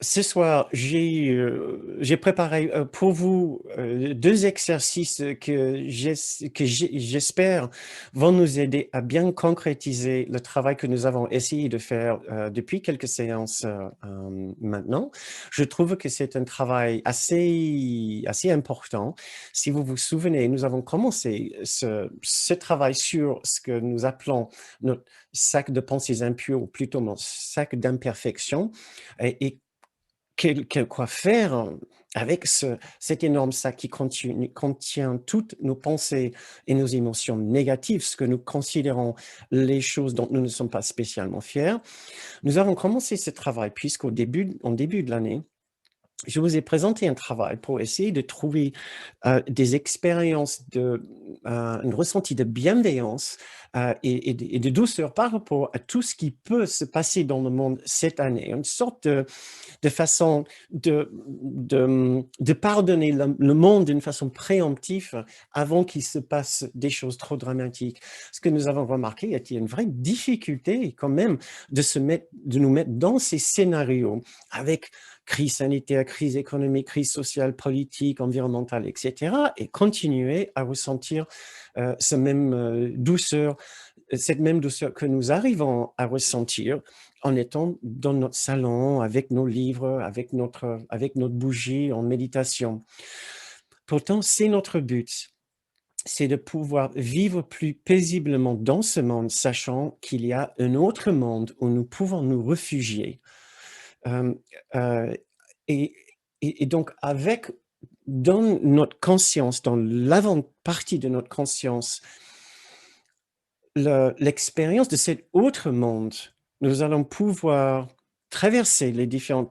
Ce soir, j'ai préparé pour vous deux exercices j'espère vont nous aider à bien concrétiser le travail que nous avons essayé de faire depuis quelques séances maintenant. Je trouve que c'est un travail assez important. Si vous vous souvenez, nous avons commencé ce travail sur ce que nous appelons notre sac de pensées impures, ou plutôt notre sac d'imperfection. Et quoi faire avec cet énorme sac qui contient toutes nos pensées et nos émotions négatives, ce que nous considérons les choses dont nous ne sommes pas spécialement fiers. Nous avons commencé ce travail en début de l'année, je vous ai présenté un travail pour essayer de trouver des expériences un ressenti de bienveillance et de douceur par rapport à tout ce qui peut se passer dans le monde cette année. Une sorte de façon de pardonner le monde d'une façon préemptive avant qu'il se passe des choses trop dramatiques. Ce que nous avons remarqué, il y a une vraie difficulté quand même de nous mettre dans ces scénarios avec crise sanitaire, crise économique, crise sociale, politique, environnementale, etc., et continuer à ressentir cette même douceur que nous arrivons à ressentir en étant dans notre salon, avec nos livres, avec notre bougie, en méditation. Pourtant, c'est notre but, c'est de pouvoir vivre plus paisiblement dans ce monde, sachant qu'il y a un autre monde où nous pouvons nous réfugier. Euh, euh, et, et donc, dans notre conscience, dans l'avant-partie de notre conscience, l'expérience de cet autre monde, nous allons pouvoir traverser les différents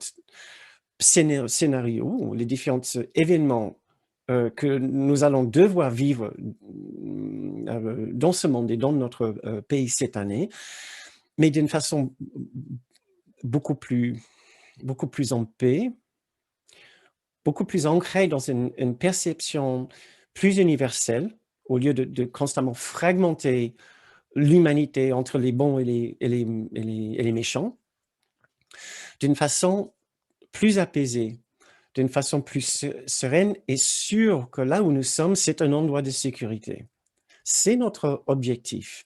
scénarios, ou les différents événements que nous allons devoir vivre dans ce monde et dans notre pays cette année, mais d'une façon beaucoup plus en paix, beaucoup plus ancrée dans une perception plus universelle, au lieu de constamment fragmenter l'humanité entre les bons et les méchants, d'une façon plus apaisée, d'une façon plus sereine et sûre que là où nous sommes, c'est un endroit de sécurité. C'est notre objectif.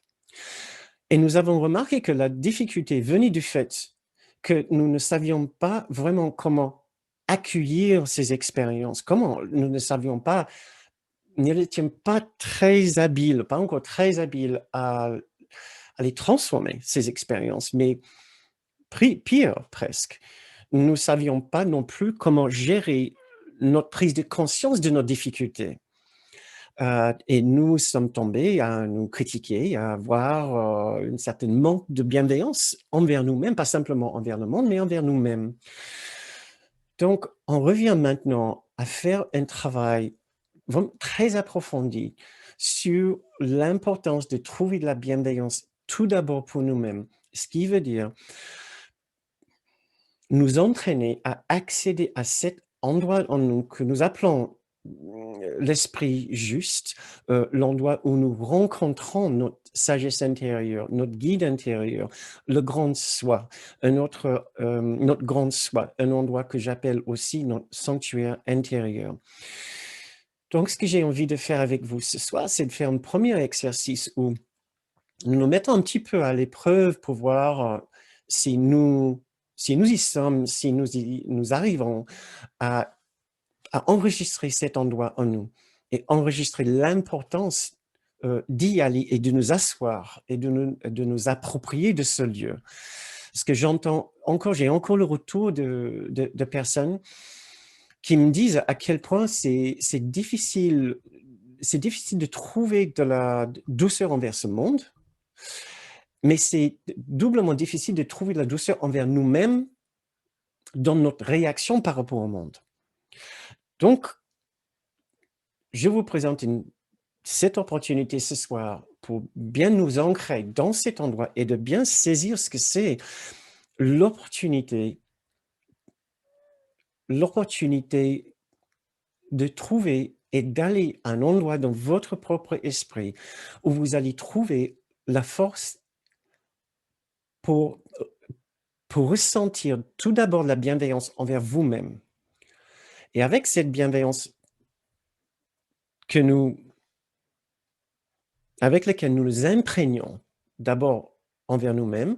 Et nous avons remarqué que la difficulté venait du fait que nous ne savions pas vraiment comment accueillir ces expériences, nous n'étions pas très habiles, pas encore très habiles à les transformer, ces expériences, mais pire presque. Nous ne savions pas non plus comment gérer notre prise de conscience de nos difficultés. Et nous sommes tombés à nous critiquer, à avoir une certaine manque de bienveillance envers nous-mêmes, pas simplement envers le monde, mais envers nous-mêmes. Donc, on revient maintenant à faire un travail vraiment très approfondi sur l'importance de trouver de la bienveillance tout d'abord pour nous-mêmes, ce qui veut dire nous entraîner à accéder à cet endroit en nous que nous appelons l'esprit juste, l'endroit où nous rencontrons notre sagesse intérieure, notre guide intérieur, le grand soi, notre grand soi, un endroit que j'appelle aussi notre sanctuaire intérieur. Donc, ce que j'ai envie de faire avec vous ce soir, c'est de faire un premier exercice où nous nous mettons un petit peu à l'épreuve pour voir si nous y sommes, si nous arrivons à enregistrer cet endroit en nous et enregistrer l'importance d'y aller et de nous asseoir et de nous approprier de ce lieu. Parce que j'ai encore le retour de personnes qui me disent à quel point c'est difficile de trouver de la douceur envers ce monde, mais c'est doublement difficile de trouver de la douceur envers nous-mêmes dans notre réaction par rapport au monde. Donc, je vous présente cette opportunité ce soir pour bien nous ancrer dans cet endroit et de bien saisir ce que c'est l'opportunité de trouver et d'aller à un endroit dans votre propre esprit où vous allez trouver la force pour pour ressentir tout d'abord la bienveillance envers vous-même. Et avec cette bienveillance que nous avec laquelle nous nous imprégnons d'abord envers nous-mêmes,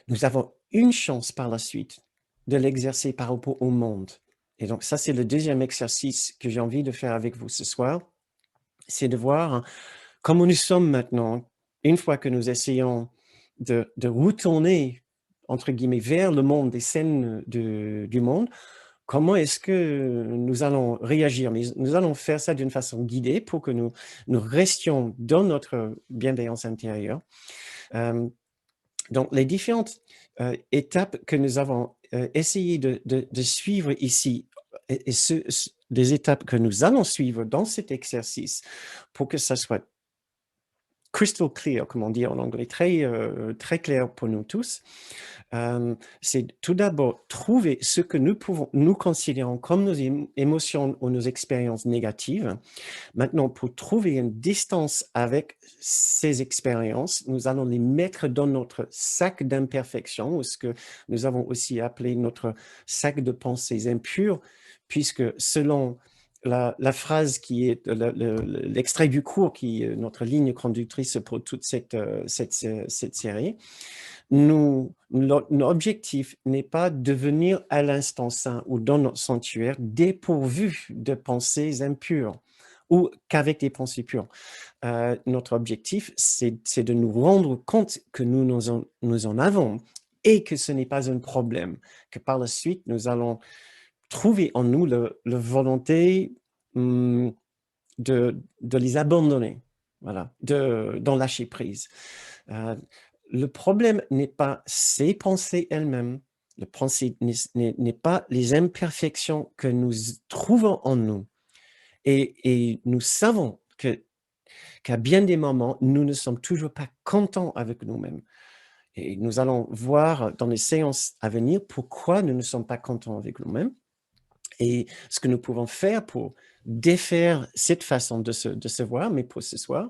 nous avons une chance par la suite de l'exercer par rapport au monde. Et donc ça, c'est le deuxième exercice que j'ai envie de faire avec vous ce soir, c'est de voir comment nous sommes maintenant, une fois que nous essayons de retourner, entre guillemets, vers le monde, des scènes du monde, comment est-ce que nous allons réagir? Mais nous allons faire ça d'une façon guidée pour que nous restions dans notre bienveillance intérieure. Donc, les différentes étapes que nous avons essayé de suivre ici, et des étapes que nous allons suivre dans cet exercice pour que ça soit crystal clear, comme on dit en anglais, très clair pour nous tous, c'est tout d'abord trouver ce que nous considérons comme nos émotions ou nos expériences négatives. Maintenant, pour trouver une distance avec ces expériences, nous allons les mettre dans notre sac d'imperfection, ou ce que nous avons aussi appelé notre sac de pensées impures, puisque selon la phrase qui est l'extrait du cours qui est notre ligne conductrice pour toute cette série, notre objectif n'est pas de venir à l'instant saint ou dans notre sanctuaire dépourvu de pensées impures ou qu'avec des pensées pures. Notre objectif, c'est de nous rendre compte que nous en avons et que ce n'est pas un problème, que par la suite, nous allons trouver en nous la volonté de les abandonner, voilà, d'en lâcher prise. Le problème n'est pas ces pensées elles-mêmes, le problème n'est pas les imperfections que nous trouvons en nous. Et nous savons qu'à bien des moments, nous ne sommes toujours pas contents avec nous-mêmes. Et nous allons voir dans les séances à venir pourquoi nous ne sommes pas contents avec nous-mêmes et ce que nous pouvons faire pour défaire cette façon de se voir. Mais pour ce soir,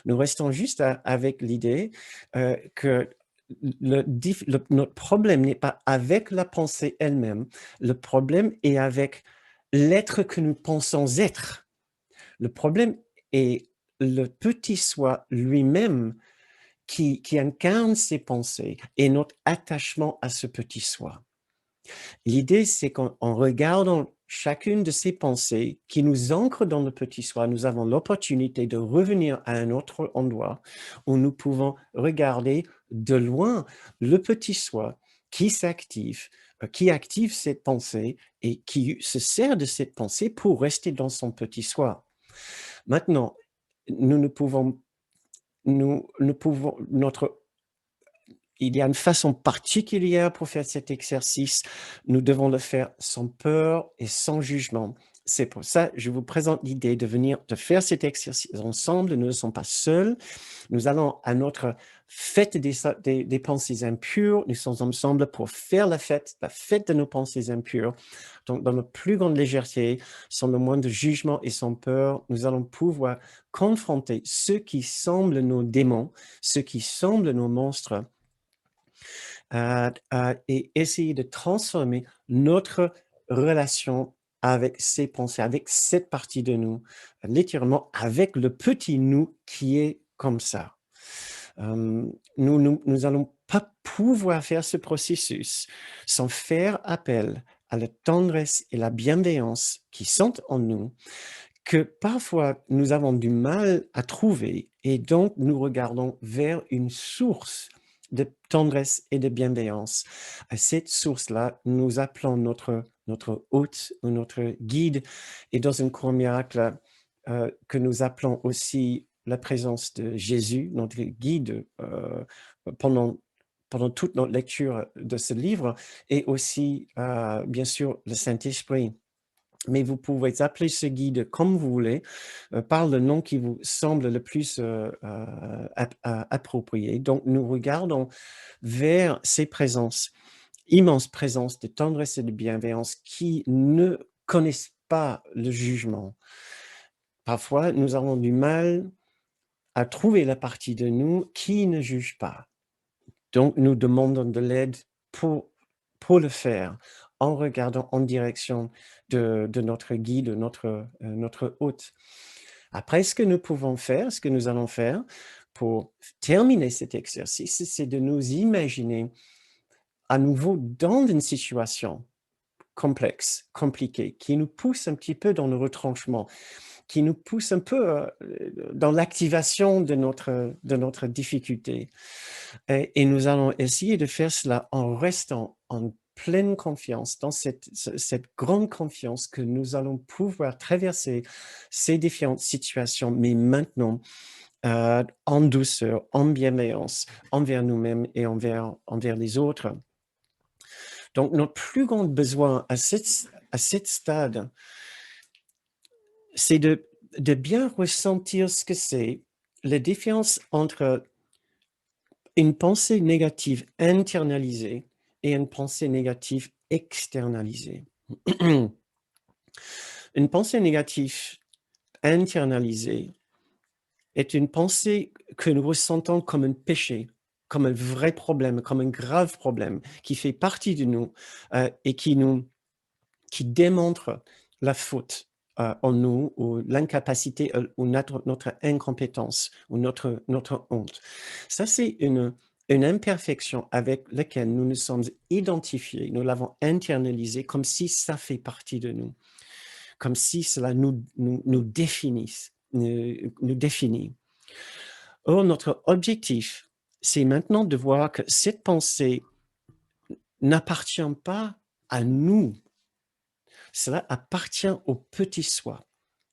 nous restons juste avec l'idée que notre problème n'est pas avec la pensée elle-même, le problème est avec l'être que nous pensons être. Le problème est le petit soi lui-même qui incarne ces pensées et notre attachement à ce petit soi. L'idée, c'est qu'en regardant chacune de ces pensées qui nous ancrent dans le petit soi, nous avons l'opportunité de revenir à un autre endroit où nous pouvons regarder de loin le petit soi qui s'active, qui active cette pensée et qui se sert de cette pensée pour rester dans son petit soi. Maintenant, il y a une façon particulière pour faire cet exercice. Nous devons le faire sans peur et sans jugement. C'est pour ça que je vous présente l'idée de faire cet exercice ensemble. Nous ne sommes pas seuls. Nous allons à notre fête des pensées impures. Nous sommes ensemble pour faire la fête de nos pensées impures. Donc, dans la plus grande légèreté, sans le moindre jugement et sans peur, nous allons pouvoir confronter ceux qui semblent nos démons, ceux qui semblent nos monstres, et essayer de transformer notre relation avec ces pensées, avec cette partie de nous, littéralement avec le petit nous qui est comme ça. Nous allons pas pouvoir faire ce processus sans faire appel à la tendresse et la bienveillance qui sont en nous, que parfois nous avons du mal à trouver, et donc nous regardons vers une source de tendresse et de bienveillance. À cette source-là, nous appelons notre hôte ou notre guide, et dans un cours miracle que nous appelons aussi la présence de Jésus, notre guide, pendant toute notre lecture de ce livre, et aussi, bien sûr, le Saint-Esprit. Mais vous pouvez appeler ce guide comme vous voulez, par le nom qui vous semble le plus approprié. Donc, nous regardons vers ces présences, immenses présences de tendresse et de bienveillance qui ne connaissent pas le jugement. Parfois, nous avons du mal à trouver la partie de nous qui ne juge pas. Donc, nous demandons de l'aide pour pour le faire, en regardant en direction de notre guide, notre hôte. Après, ce que nous pouvons faire, ce que nous allons faire pour terminer cet exercice, c'est de nous imaginer à nouveau dans une situation complexe, compliquée, qui nous pousse un petit peu dans le retranchement, qui nous pousse un peu dans l'activation de notre difficulté. Et nous allons essayer de faire cela en restant en pleine confiance, dans cette grande confiance que nous allons pouvoir traverser ces différentes situations, mais maintenant, en douceur, en bienveillance, envers nous-mêmes et envers les autres. Donc, notre plus grand besoin à cet stade, c'est de bien ressentir ce que c'est, la différence entre une pensée négative internalisée et une pensée négative externalisée. Une pensée négative internalisée est une pensée que nous ressentons comme un péché, comme un vrai problème, comme un grave problème qui fait partie de nous et qui démontre la faute en nous, ou l'incapacité, ou notre incompétence, ou notre honte. Ça, c'est une imperfection avec laquelle nous nous sommes identifiés, nous l'avons internalisé comme si ça fait partie de nous, comme si cela nous définit. Or, notre objectif, c'est maintenant de voir que cette pensée n'appartient pas à nous. Cela appartient au petit soi.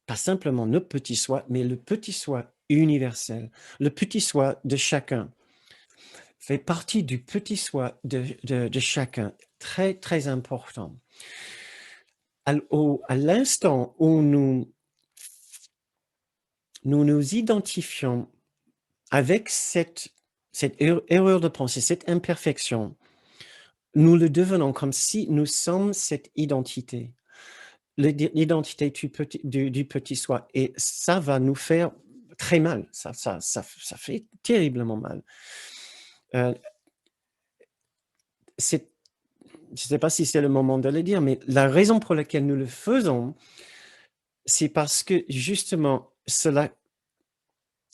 Pas simplement notre petit soi, mais le petit soi universel, le petit soi de chacun, fait partie du petit soi de chacun, très, très important. À l'instant où nous nous identifions avec cette erreur de pensée, cette imperfection, nous le devenons comme si nous sommes cette identité, l'identité du petit soi. Et ça va nous faire très mal, ça fait terriblement mal. Je ne sais pas si c'est le moment de le dire, mais la raison pour laquelle nous le faisons, c'est parce que justement, cela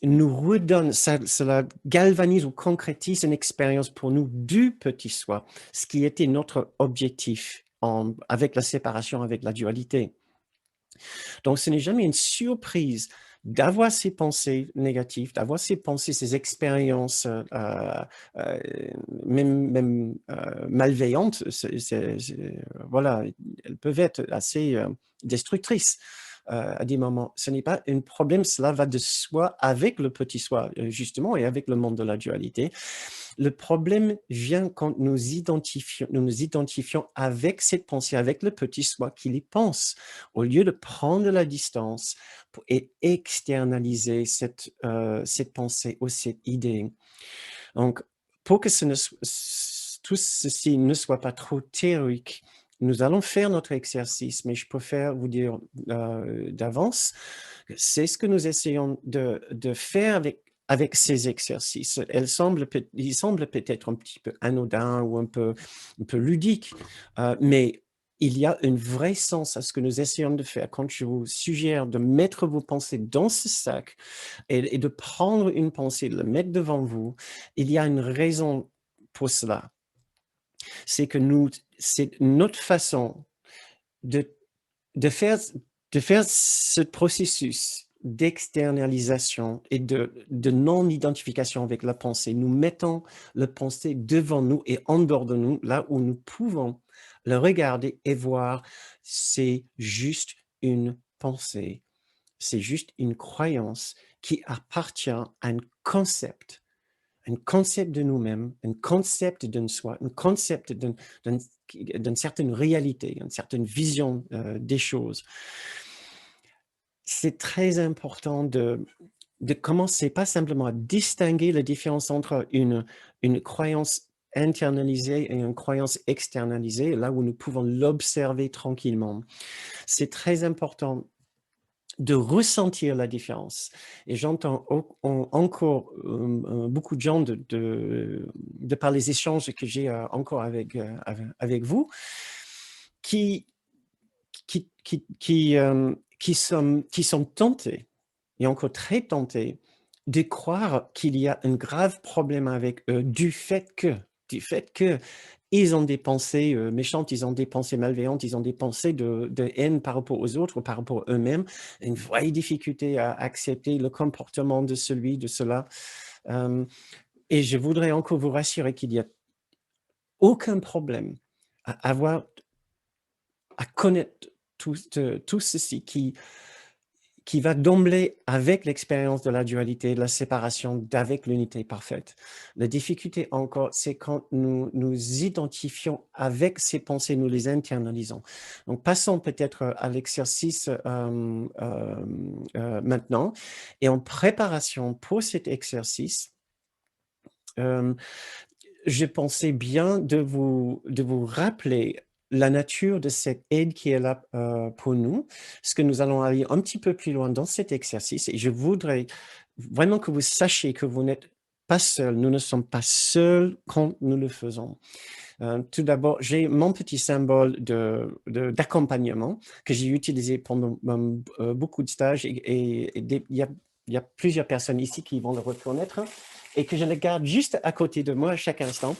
nous redonne, cela galvanise ou concrétise une expérience pour nous du petit soi, ce qui était notre objectif avec la séparation, avec la dualité. Donc, ce n'est jamais une surprise d'avoir ces pensées négatives, d'avoir ces pensées, ces expériences, même malveillantes. Voilà, elles peuvent être assez destructrices à des moments. Ce n'est pas un problème, cela va de soi avec le petit soi, justement, et avec le monde de la dualité. Le problème vient quand nous nous identifions avec cette pensée, avec le petit soi qui les pense, au lieu de prendre la distance et externaliser cette pensée ou cette idée. Donc, pour que tout ceci ne soit pas trop théorique, nous allons faire notre exercice, mais je préfère vous dire d'avance, c'est ce que nous essayons de faire avec ces exercices. Ils semblent peut-être un petit peu anodins ou un peu ludiques, mais il y a un vrai sens à ce que nous essayons de faire. Quand je vous suggère de mettre vos pensées dans ce sac et de prendre une pensée, de la mettre devant vous, il y a une raison pour cela. C'est que c'est notre façon de faire ce processus d'externalisation et de non-identification avec la pensée. Nous mettons la pensée devant nous et en dehors de nous, là où nous pouvons le regarder et voir, c'est juste une pensée, c'est juste une croyance qui appartient à un concept de nous-mêmes, un concept d'un soi, un concept d'une certaine réalité, une certaine vision des choses. C'est très important de commencer pas simplement à distinguer la différence entre une croyance internalisée et une croyance externalisée, là où nous pouvons l'observer tranquillement. C'est très important de ressentir la différence. Et j'entends encore beaucoup de gens de par les échanges que j'ai encore avec vous, qui, qui sont tentés, et encore très tentés, de croire qu'il y a un grave problème avec eux du fait que ils ont des pensées méchantes, ils ont des pensées malveillantes, ils ont des pensées de haine par rapport aux autres ou par rapport à eux-mêmes, une vraie difficulté à accepter le comportement de celui, de cela. Et je voudrais encore vous rassurer qu'il n'y a aucun problème à connaître tout ceci qui va d'emblée avec l'expérience de la dualité, de la séparation, d'avec l'unité parfaite. La difficulté encore, c'est quand nous nous identifions avec ces pensées, nous les internalisons. Donc, passons peut-être à l'exercice maintenant. Et en préparation pour cet exercice, je pensais bien de vous rappeler la nature de cette aide qui est là pour nous, parce que nous allons aller un petit peu plus loin dans cet exercice et je voudrais vraiment que vous sachiez que vous n'êtes pas seul, nous ne sommes pas seuls quand nous le faisons. Tout d'abord, j'ai mon petit symbole d'accompagnement que j'ai utilisé pendant beaucoup de stages et il y a plusieurs personnes ici qui vont le reconnaître et que je le garde juste à côté de moi à chaque instant.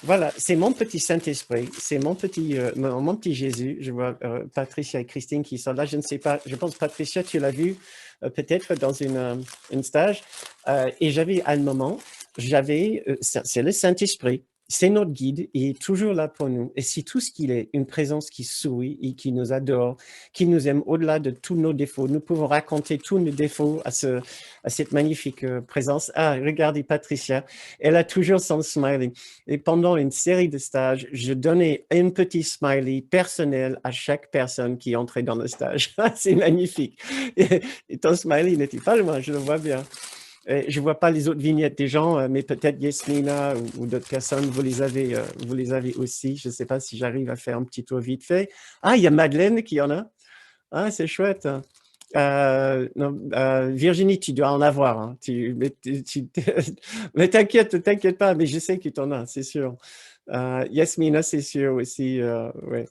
Voilà, c'est mon petit Saint-Esprit, c'est mon petit Jésus. Je vois Patricia et Christine qui sont là. Je ne sais pas, je pense Patricia, tu l'as vu peut-être dans une stage. Et j'avais à un moment, c'est le Saint-Esprit. C'est notre guide, il est toujours là pour nous. Et c'est tout ce qu'il est, une présence qui sourit et qui nous adore, qui nous aime au-delà de tous nos défauts. Nous pouvons raconter tous nos défauts à cette magnifique présence. Ah, regardez Patricia, elle a toujours son smiley. Et pendant une série de stages, je donnais un petit smiley personnel à chaque personne qui entrait dans le stage. C'est magnifique. Et ton smiley n'était pas loin, je le vois bien. Je ne vois pas les autres vignettes des gens, mais peut-être Yasmina ou d'autres personnes, vous les avez aussi. Je ne sais pas si j'arrive à faire un petit tour vite fait. Ah, il y a Madeleine qui en a. Ah, c'est chouette. Non, Virginie, tu dois en avoir. Hein. Mais t'inquiète pas, mais je sais que tu en as, c'est sûr. Yasmina, c'est sûr aussi. Ouais.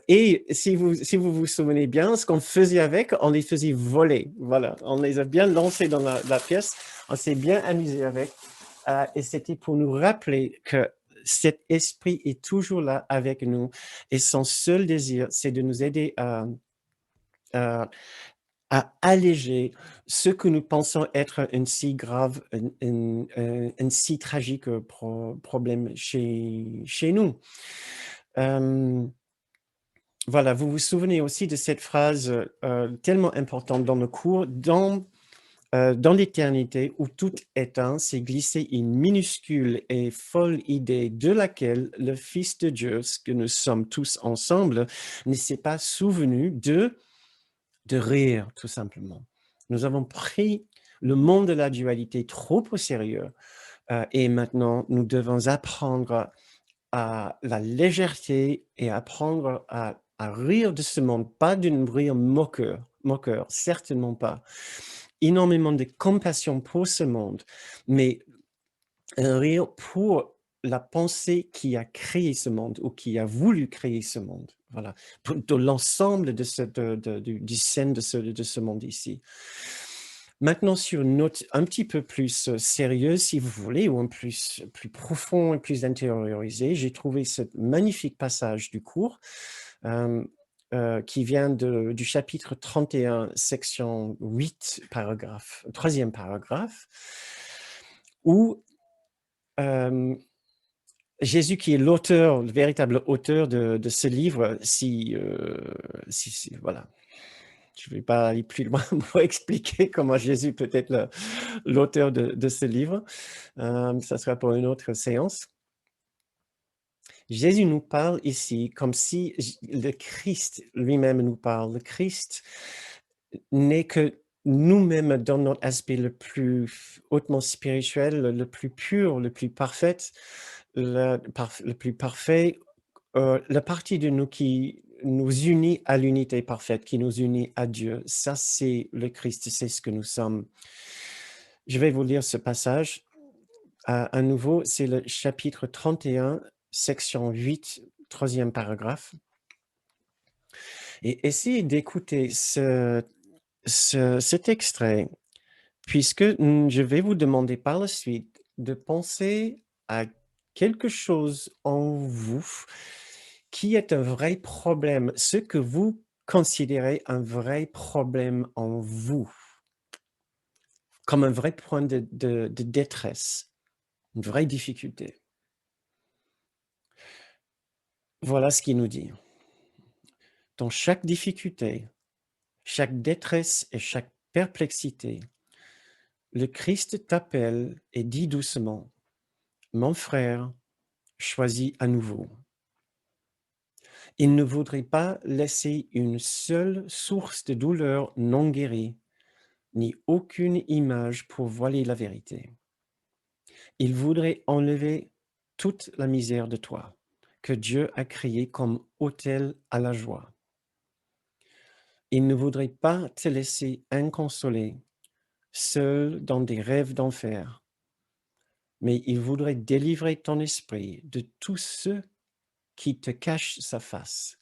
Et si vous vous souvenez bien, ce qu'on faisait avec, on les faisait voler. Voilà, on les a bien lancés dans la pièce, on s'est bien amusé avec. Et c'était pour nous rappeler que cet esprit est toujours là avec nous. Et son seul désir, c'est de nous aider à alléger ce que nous pensons être un si grave, un si tragique problème chez nous. Voilà, vous vous souvenez aussi de cette phrase tellement importante dans le cours, dans l'éternité où tout est un, s'est glissé une minuscule et folle idée de laquelle le Fils de Dieu, ce que nous sommes tous ensemble, ne s'est pas souvenu de rire, tout simplement. Nous avons pris le monde de la dualité trop au sérieux et maintenant nous devons apprendre à la légèreté et apprendre à rire de ce monde, pas d'une rire moqueur, certainement pas. Énormément de compassion pour ce monde, mais un rire pour la pensée qui a créé ce monde ou qui a voulu créer ce monde. Voilà, de l'ensemble du scène de ce monde ici. Maintenant, sur une note un petit peu plus sérieuse, si vous voulez, ou un plus profond et plus intériorisé, j'ai trouvé ce magnifique passage du cours qui vient du chapitre 31, section 8, troisième paragraphe, où Jésus, qui est l'auteur, le véritable auteur de ce livre, voilà, je ne vais pas aller plus loin pour expliquer comment Jésus peut être l'auteur de ce livre. Ça sera pour une autre séance. Jésus nous parle ici comme si le Christ lui-même nous parle. Le Christ n'est que nous-mêmes dans notre aspect le plus hautement spirituel, le plus pur, le plus parfait, le plus parfait, la partie de nous qui nous unit à l'unité parfaite, qui nous unit à Dieu. Ça, c'est le Christ, c'est ce que nous sommes. Je vais vous lire ce passage. À nouveau, c'est le chapitre 31, section 8, troisième paragraphe. Et essayez d'écouter cet extrait, puisque je vais vous demander par la suite de penser à quelque chose en vous qui est un vrai problème, ce que vous considérez un vrai problème en vous, comme un vrai point de détresse, une vraie difficulté. Voilà ce qu'il nous dit. Dans chaque difficulté, chaque détresse et chaque perplexité, le Christ t'appelle et dit doucement, « Mon frère, choisis à nouveau. » Il ne voudrait pas laisser une seule source de douleur non guérie, ni aucune image pour voiler la vérité. Il voudrait enlever toute la misère de toi, que Dieu a créée comme autel à la joie. Il ne voudrait pas te laisser inconsolé, seul dans des rêves d'enfer, mais il voudrait délivrer ton esprit de tous ceux qui te cachent sa face.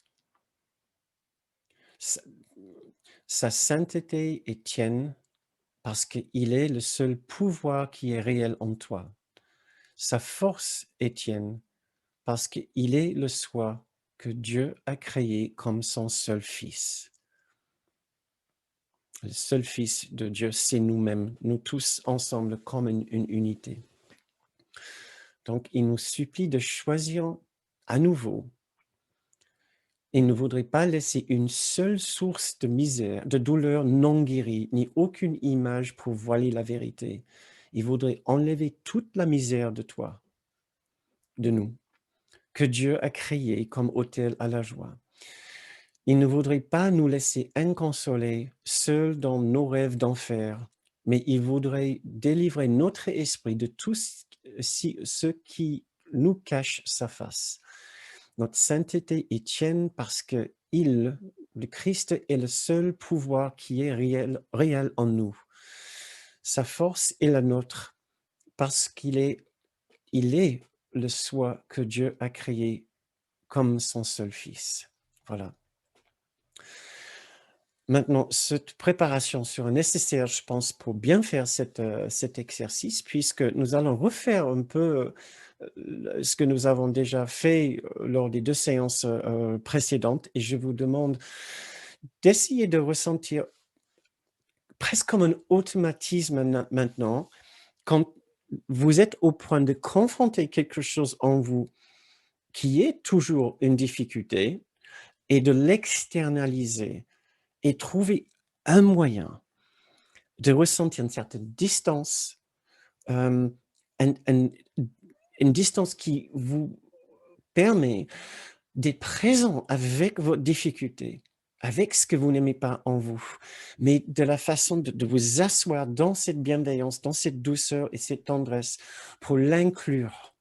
Sa sainteté est tienne parce qu'il est le seul pouvoir qui est réel en toi. Sa force est tienne parce qu'il est le soi que Dieu a créé comme son seul Fils. Le seul Fils de Dieu, c'est nous-mêmes, nous tous ensemble comme une unité. Donc, il nous supplie de choisir à nouveau. Il ne voudrait pas laisser une seule source de misère, de douleur non guérie, ni aucune image pour voiler la vérité. Il voudrait enlever toute la misère de toi, de nous, que Dieu a créé comme autel à la joie. Il ne voudrait pas nous laisser inconsolés, seuls dans nos rêves d'enfer, mais il voudrait délivrer notre esprit de tout ce qui nous cache sa face. Notre sainteté est tienne parce que le Christ, est le seul pouvoir qui est réel en nous. Sa force est la nôtre parce qu'il est le soi que Dieu a créé comme son seul Fils. Voilà. Maintenant, cette préparation sera nécessaire, je pense, pour bien faire cet exercice, puisque nous allons refaire un peu ce que nous avons déjà fait lors des 2 séances précédentes, et je vous demande d'essayer de ressentir presque comme un automatisme maintenant, quand vous êtes au point de confronter quelque chose en vous qui est toujours une difficulté, et de l'externaliser, et trouver un moyen de ressentir une certaine distance, une distance qui vous permet d'être présent avec vos difficultés, avec ce que vous n'aimez pas en vous, mais de la façon de vous asseoir dans cette bienveillance, dans cette douceur et cette tendresse pour l'inclure,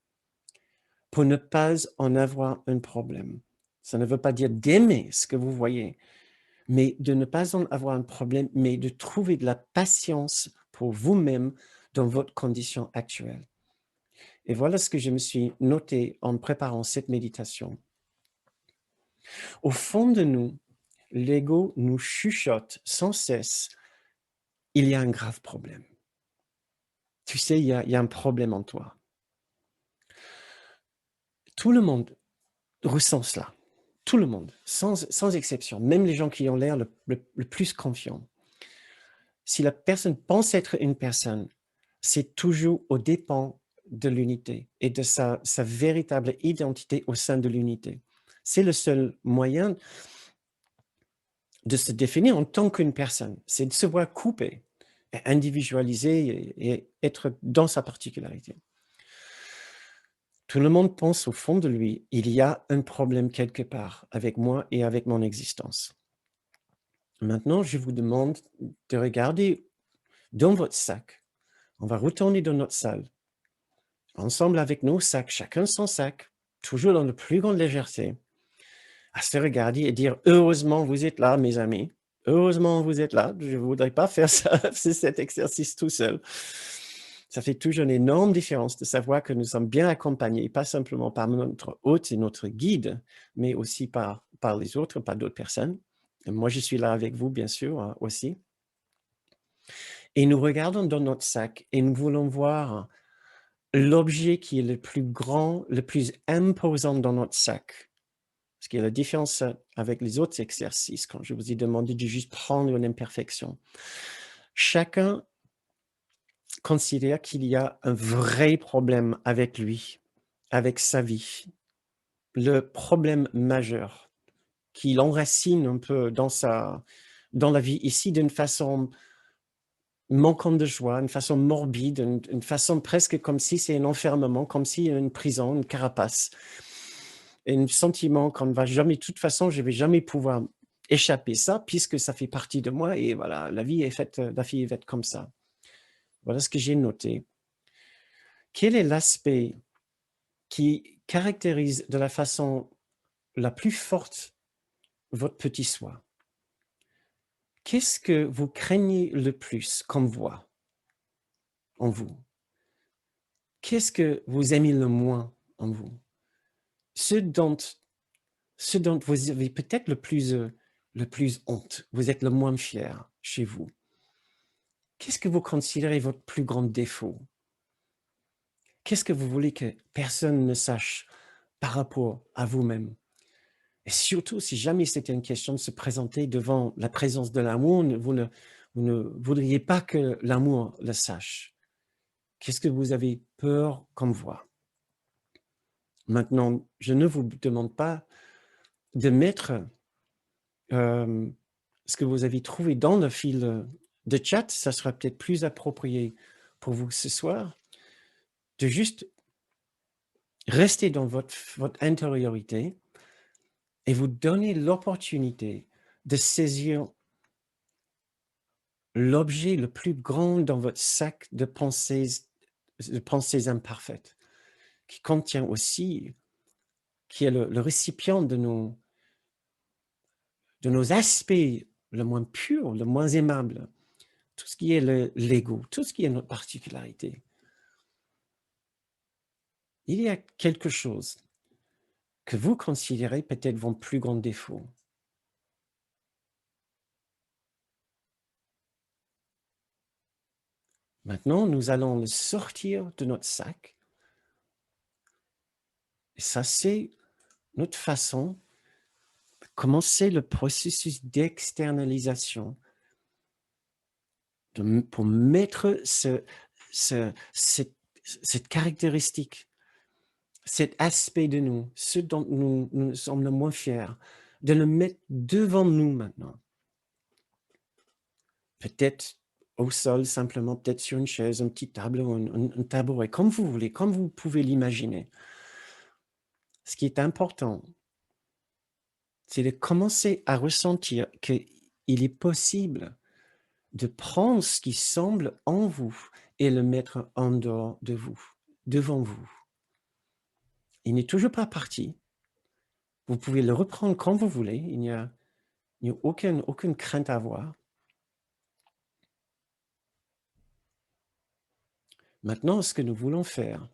pour ne pas en avoir un problème. Ça ne veut pas dire d'aimer ce que vous voyez, mais de ne pas en avoir un problème, mais de trouver de la patience pour vous-même dans votre condition actuelle. Et voilà ce que je me suis noté en préparant cette méditation. Au fond de nous, l'ego nous chuchote sans cesse, il y a un grave problème. Tu sais, il y a un problème en toi. Tout le monde ressent cela. Tout le monde, sans exception, même les gens qui ont l'air le plus confiants. Si la personne pense être une personne, c'est toujours aux dépens de l'unité et de sa véritable identité au sein de l'unité. C'est le seul moyen de se définir en tant qu'une personne, c'est de se voir coupé, individualisé et être dans sa particularité. Tout le monde pense au fond de lui, il y a un problème quelque part avec moi et avec mon existence. Maintenant, je vous demande de regarder dans votre sac. On va retourner dans notre salle, ensemble avec nos sacs, chacun son sac, toujours dans la plus grande légèreté, à se regarder et dire: «Heureusement, vous êtes là, mes amis. Heureusement, vous êtes là. Je ne voudrais pas faire ça, cet exercice tout seul». Ça fait toujours une énorme différence de savoir que nous sommes bien accompagnés, pas simplement par notre hôte et notre guide, mais aussi par les autres, par d'autres personnes. Et moi, je suis là avec vous, bien sûr, aussi. Et nous regardons dans notre sac et nous voulons voir l'objet qui est le plus grand, le plus imposant dans notre sac. Ce qui est la différence avec les autres exercices, quand je vous ai demandé de juste prendre une imperfection. Chacun considère qu'il y a un vrai problème avec lui, avec sa vie. Le problème majeur qui l'enracine un peu dans la vie ici d'une façon manquante de joie, une façon morbide, une façon presque comme si c'est un enfermement, comme si une prison, une carapace. Et un sentiment qu'on ne va jamais, de toute façon, je ne vais jamais pouvoir échapper ça, puisque ça fait partie de moi, et voilà, la vie est faite comme ça. Voilà ce que j'ai noté. Quel est l'aspect qui caractérise de la façon la plus forte votre petit soi? Qu'est-ce que vous craignez le plus qu'on voit en vous? Qu'est-ce que vous aimez le moins en vous? Ce dont vous avez peut-être le plus honte, vous êtes le moins fier chez vous. Qu'est-ce que vous considérez votre plus grand défaut? Qu'est-ce que vous voulez que personne ne sache par rapport à vous-même? Et surtout, si jamais c'était une question de se présenter devant la présence de l'amour, vous ne voudriez pas que l'amour le sache. Qu'est-ce que vous avez peur qu'on voit? Maintenant, je ne vous demande pas de mettre ce que vous avez trouvé dans le fil de chat, ça sera peut-être plus approprié pour vous ce soir, de juste rester dans votre intériorité et vous donner l'opportunité de saisir l'objet le plus grand dans votre sac de pensées imparfaites, qui contient aussi, qui est le récipient de nos aspects le moins purs, le moins aimable, tout ce qui est l'ego, tout ce qui est notre particularité. Il y a quelque chose que vous considérez peut-être vos plus grands défauts. Maintenant, nous allons le sortir de notre sac. Et ça, c'est notre façon de commencer le processus d'externalisation pour mettre cette caractéristique, cet aspect de nous, ce dont nous sommes le moins fiers, de le mettre devant nous maintenant. Peut-être au sol, simplement, peut-être sur une chaise, une petite table ou un tabouret, comme vous voulez, comme vous pouvez l'imaginer. Ce qui est important, c'est de commencer à ressentir qu'il est possible de prendre ce qui semble en vous et le mettre en dehors de vous, devant vous. Il n'est toujours pas parti. Vous pouvez le reprendre quand vous voulez. Il n'y a aucune crainte à avoir. Maintenant, ce que nous voulons faire,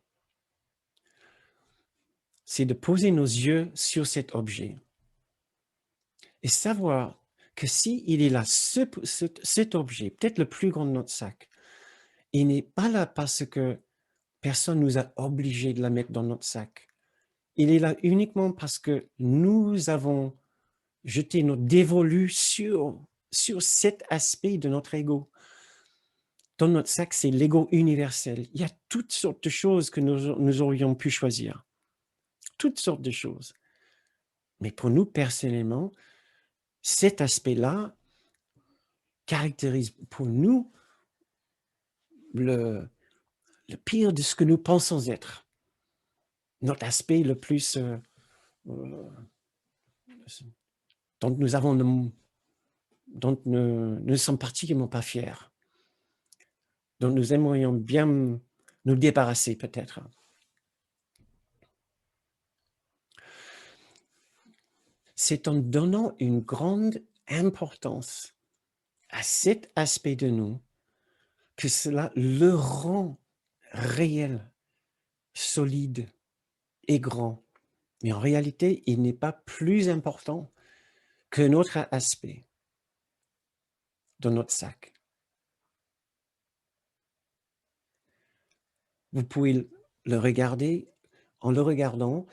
c'est de poser nos yeux sur cet objet et savoir que s'il est là, cet objet, peut-être le plus grand de notre sac, il n'est pas là parce que personne nous a obligés de la mettre dans notre sac. Il est là uniquement parce que nous avons jeté notre dévolu sur cet aspect de notre ego. Dans notre sac, c'est l'ego universel. Il y a toutes sortes de choses que nous aurions pu choisir. Toutes sortes de choses. Mais pour nous, personnellement, cet aspect-là caractérise pour nous le pire de ce que nous pensons être. Notre aspect le plus dont nous ne sommes particulièrement pas fiers, dont nous aimerions bien nous débarrasser peut-être. c'est en donnant une grande importance à cet aspect de nous que cela le rend réel, solide et grand. Mais en réalité, il n'est pas plus important que notre aspect dans notre sac. Vous pouvez le regarder. En le regardant,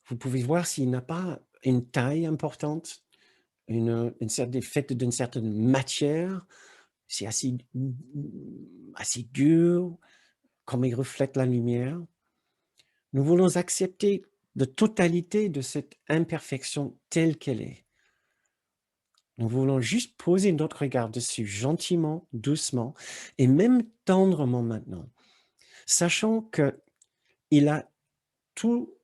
vous pouvez voir s'il n'a pas une taille importante, faite d'une certaine matière, c'est assez dur, comme il reflète la lumière. Nous voulons accepter la totalité de cette imperfection telle qu'elle est. Nous voulons juste poser notre regard dessus gentiment, doucement et même tendrement maintenant, sachant qu'il a tout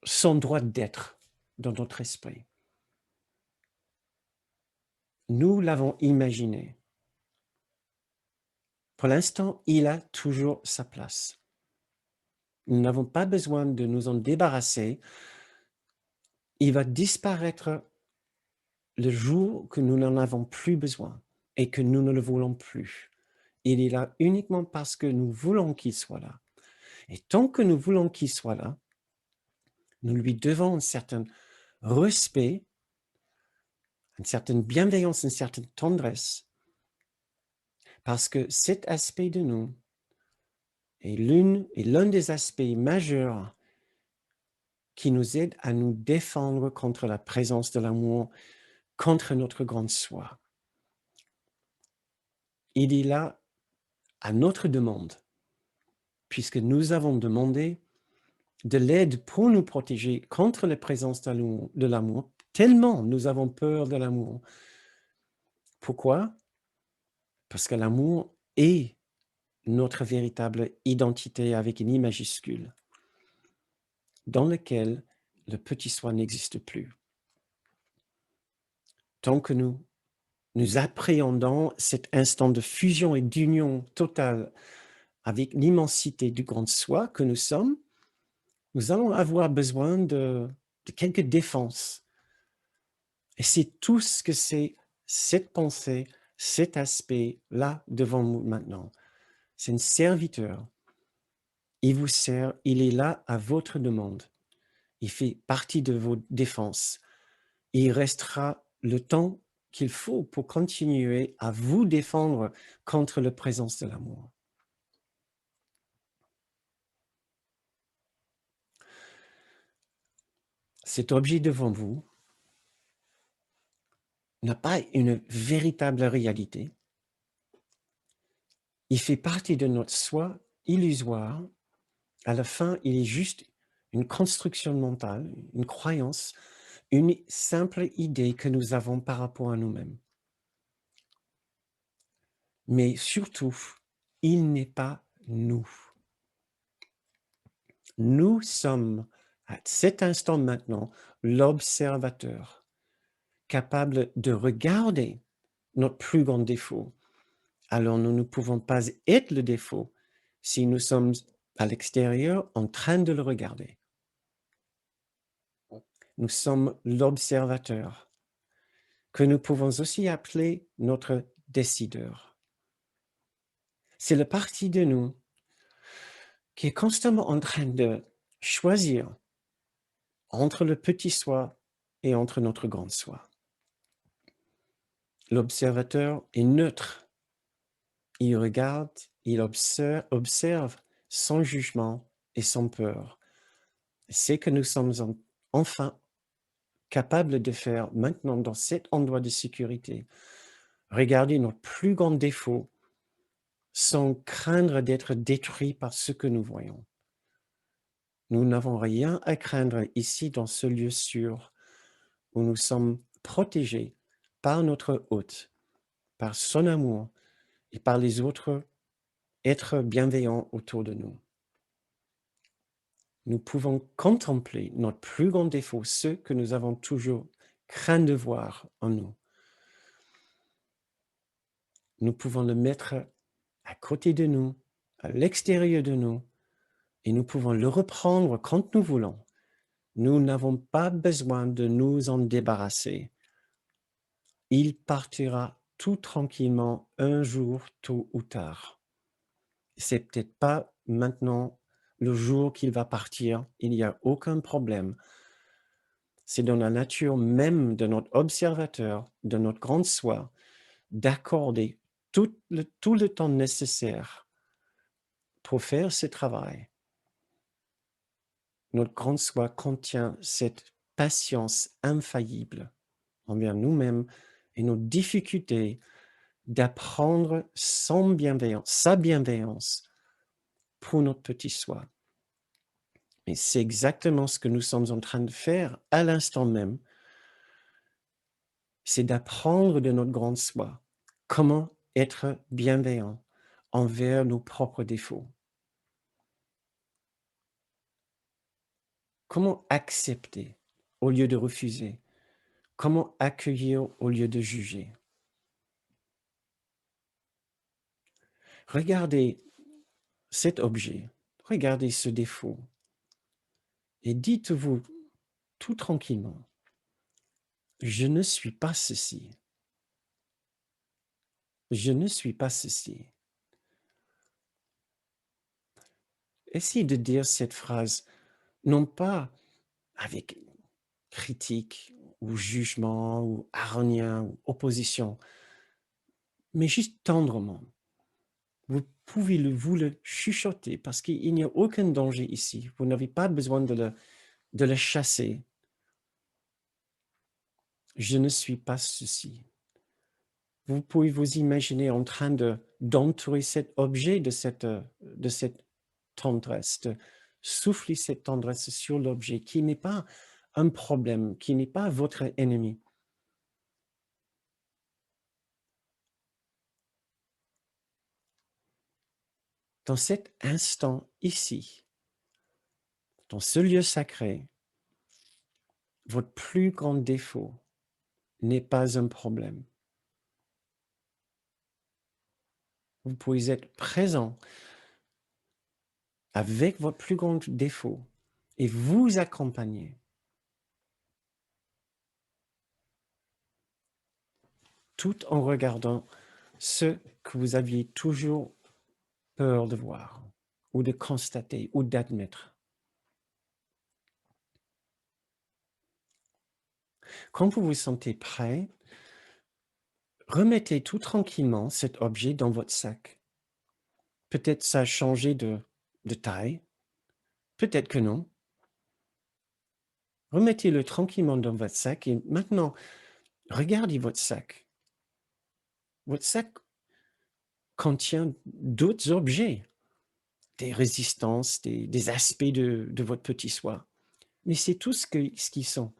son droit d'être dans notre esprit. Nous l'avons imaginé. Pour l'instant, il a toujours sa place. Nous n'avons pas besoin de nous en débarrasser. Il va disparaître le jour que nous n'en avons plus besoin et que nous ne le voulons plus. Il est là uniquement parce que nous voulons qu'il soit là. Et tant que nous voulons qu'il soit là, nous lui devons un certain respect, une certaine bienveillance, une certaine tendresse, parce que cet aspect de nous est l'un des aspects majeurs qui nous aide à nous défendre contre la présence de l'amour, contre notre grande soi. Il est là à notre demande, puisque nous avons demandé de l'aide pour nous protéger contre la présence de l'amour, tellement nous avons peur de l'amour. Pourquoi? Parce que l'amour est notre véritable identité avec une I majuscule, dans laquelle le petit soi n'existe plus. Tant que nous appréhendons cet instant de fusion et d'union totale avec l'immensité du grand soi que nous sommes, nous allons avoir besoin de quelques défenses. Et c'est tout ce que c'est cette pensée, cet aspect-là devant nous maintenant. C'est un serviteur. Il vous sert, il est là à votre demande. Il fait partie de vos défenses. Et il restera le temps qu'il faut pour continuer à vous défendre contre la présence de l'amour. Cet objet devant vous n'a pas une véritable réalité. Il fait partie de notre soi illusoire. À la fin, il est juste une construction mentale, une croyance, une simple idée que nous avons par rapport à nous-mêmes. Mais surtout, il n'est pas nous. Nous sommes, à cet instant maintenant, l'observateur, capable de regarder notre plus grand défaut. Alors nous ne pouvons pas être le défaut si nous sommes à l'extérieur en train de le regarder. Nous sommes l'observateur, que nous pouvons aussi appeler notre décideur. C'est la partie de nous qui est constamment en train de choisir entre le petit soi et entre notre grand soi. L'observateur est neutre. Il regarde, il observe sans jugement et sans peur. C'est que nous sommes enfin capables de faire maintenant dans cet endroit de sécurité. Regarder notre plus grand défaut sans craindre d'être détruit par ce que nous voyons. Nous n'avons rien à craindre ici dans ce lieu sûr où nous sommes protégés par notre hôte, par son amour et par les autres êtres bienveillants autour de nous. Nous pouvons contempler notre plus grand défaut, ce que nous avons toujours craint de voir en nous. Nous pouvons le mettre à côté de nous, à l'extérieur de nous, et nous pouvons le reprendre quand nous voulons, Nous n'avons pas besoin de nous en débarrasser. Il partira tout tranquillement un jour, tôt ou tard. C'est peut-être pas maintenant le jour qu'il va partir, il n'y a aucun problème. C'est dans la nature même de notre observateur, de notre grand soi, d'accorder tout le temps nécessaire pour faire ce travail. Notre grand soi contient cette patience infaillible envers nous-mêmes et nos difficultés d'apprendre sa bienveillance pour notre petit soi. Et c'est exactement ce que nous sommes en train de faire à l'instant même. C'est d'apprendre de notre grand soi comment être bienveillant envers nos propres défauts. Comment accepter au lieu de refuser? Comment accueillir au lieu de juger? Regardez cet objet, regardez ce défaut et dites-vous tout tranquillement, je ne suis pas ceci. Je ne suis pas ceci. Essayez de dire cette phrase, non pas avec critique ou jugement ou hargne ou opposition, mais juste tendrement. Vous pouvez vous le chuchoter parce qu'il n'y a aucun danger ici. Vous n'avez pas besoin de le chasser. Je ne suis pas ceci. Vous pouvez vous imaginer en train d'entourer cet objet de cette tendresse, de souffler cette tendresse sur l'objet qui n'est pas un problème, qui n'est pas votre ennemi. Dans cet instant ici, dans ce lieu sacré, votre plus grand défaut n'est pas un problème. Vous pouvez être présent avec votre plus grand défaut et vous accompagner. Tout en regardant ce que vous aviez toujours peur de voir ou de constater ou d'admettre. Quand vous vous sentez prêt, remettez tout tranquillement cet objet dans votre sac. Peut-être ça a changé de taille, peut-être que non. Remettez-le tranquillement dans votre sac et maintenant, regardez votre sac. Votre sac contient d'autres objets, des résistances, des aspects de votre petit soi. Mais c'est tout ce qu'ils sont.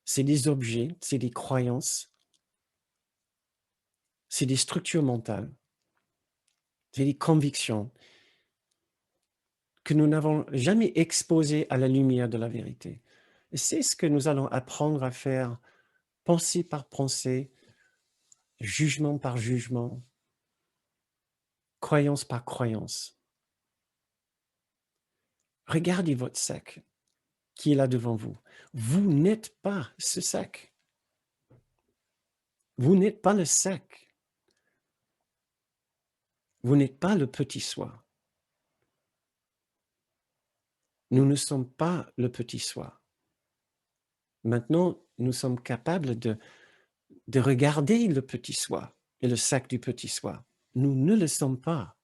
C'est des objets, c'est des croyances, c'est des structures mentales, c'est des convictions que nous n'avons jamais exposées à la lumière de la vérité. Et c'est ce que nous allons apprendre à faire, pensée par pensée, jugement par jugement, croyance par croyance. Regardez votre sac qui est là devant vous. Vous n'êtes pas ce sac. Vous n'êtes pas le sac. Vous n'êtes pas le petit soi. Nous ne sommes pas le petit soi. Maintenant, nous sommes capables de regarder le petit soi et le sac du petit soi. Nous ne le sommes pas.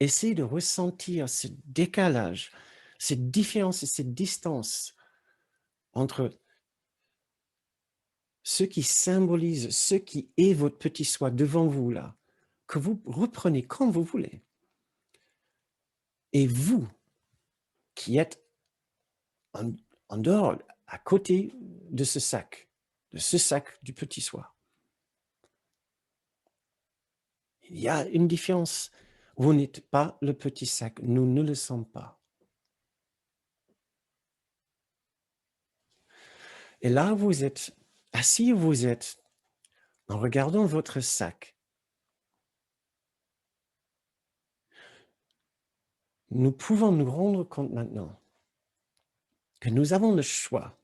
Essayez de ressentir ce décalage, cette différence et cette distance entre ce qui symbolise, ce qui est votre petit soi devant vous là, que vous reprenez comme vous voulez. Et vous, qui êtes en dehors, à côté de ce sac du petit soi. Il y a une différence. Vous n'êtes pas le petit sac, nous ne le sommes pas. Et là, vous êtes assis, vous êtes en regardant votre sac. Nous pouvons nous rendre compte maintenant que nous avons le choix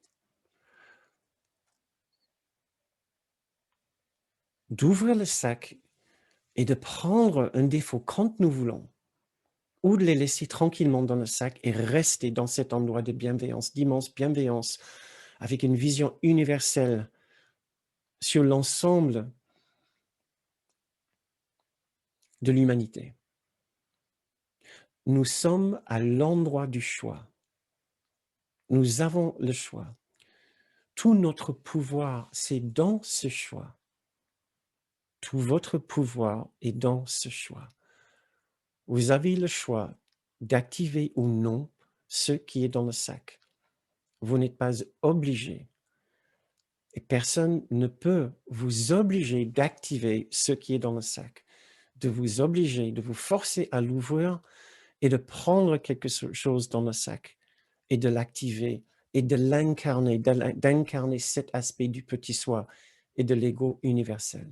d'ouvrir le sac et de prendre un défaut quand nous voulons, ou de les laisser tranquillement dans le sac et rester dans cet endroit de bienveillance, d'immense bienveillance, avec une vision universelle sur l'ensemble de l'humanité. Nous sommes à l'endroit du choix. Nous avons le choix. Tout notre pouvoir, c'est dans ce choix. Tout votre pouvoir est dans ce choix. Vous avez le choix d'activer ou non ce qui est dans le sac. Vous n'êtes pas obligé. Et personne ne peut vous obliger d'activer ce qui est dans le sac, de vous obliger, de vous forcer à l'ouvrir et de prendre quelque chose dans le sac et de l'activer et de l'incarner, d'incarner cet aspect du petit soi et de l'ego universel.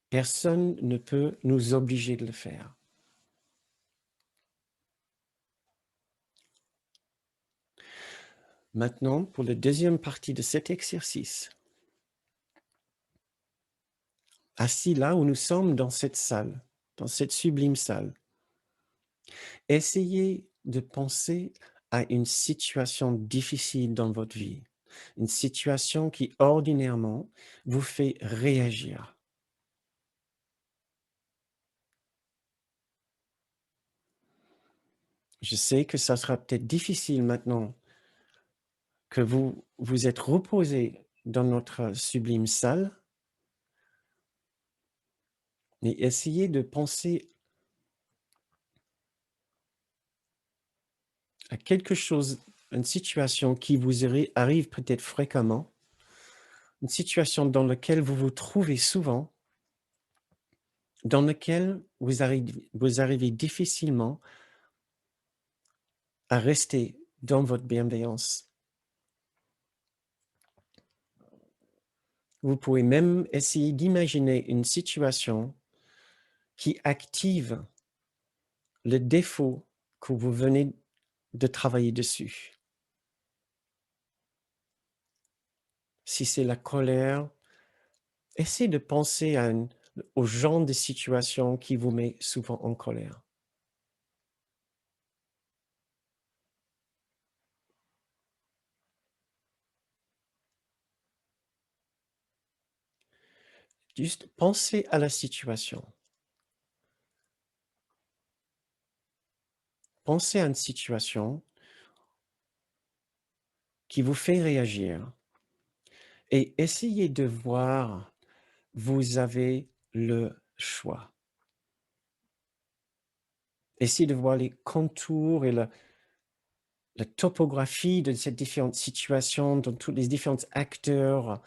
Personne ne peut nous obliger de le faire. Maintenant, pour la deuxième partie de cet exercice, assis là où nous sommes dans cette salle, dans cette sublime salle, essayez de penser à une situation difficile dans votre vie, une situation qui ordinairement vous fait réagir. Je sais que ça sera peut-être difficile maintenant que vous vous êtes reposé dans notre sublime salle, mais essayez de penser à quelque chose, une situation qui vous arrive peut-être fréquemment, une situation dans laquelle vous vous trouvez souvent, dans laquelle vous arrivez difficilement à rester dans votre bienveillance. Vous pouvez même essayer d'imaginer une situation qui active le défaut que vous venez de travailler dessus. Si c'est la colère, essayez de penser au genre de situation qui vous met souvent en colère. Juste pensez à la situation. Pensez à une situation qui vous fait réagir et essayez de voir, vous avez le choix. Essayez de voir les contours et la topographie de ces différentes situations, dans tous les différents acteurs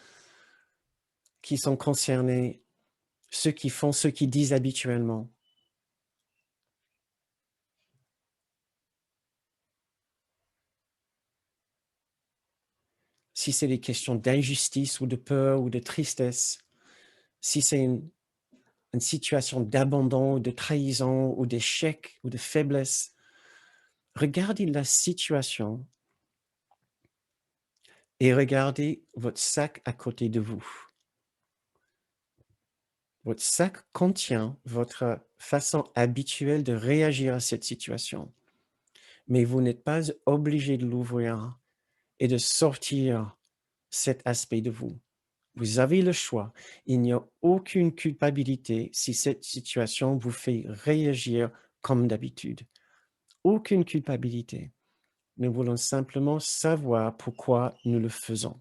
qui sont concernés, ceux qui font ce qu'ils disent habituellement. Si c'est des questions d'injustice ou de peur ou de tristesse, si c'est une situation d'abandon ou de trahison ou d'échec ou de faiblesse, regardez la situation et regardez votre sac à côté de vous. Votre sac contient votre façon habituelle de réagir à cette situation, mais vous n'êtes pas obligé de l'ouvrir et de sortir cet aspect de vous. Vous avez le choix. Il n'y a aucune culpabilité si cette situation vous fait réagir comme d'habitude. Aucune culpabilité. Nous voulons simplement savoir pourquoi nous le faisons.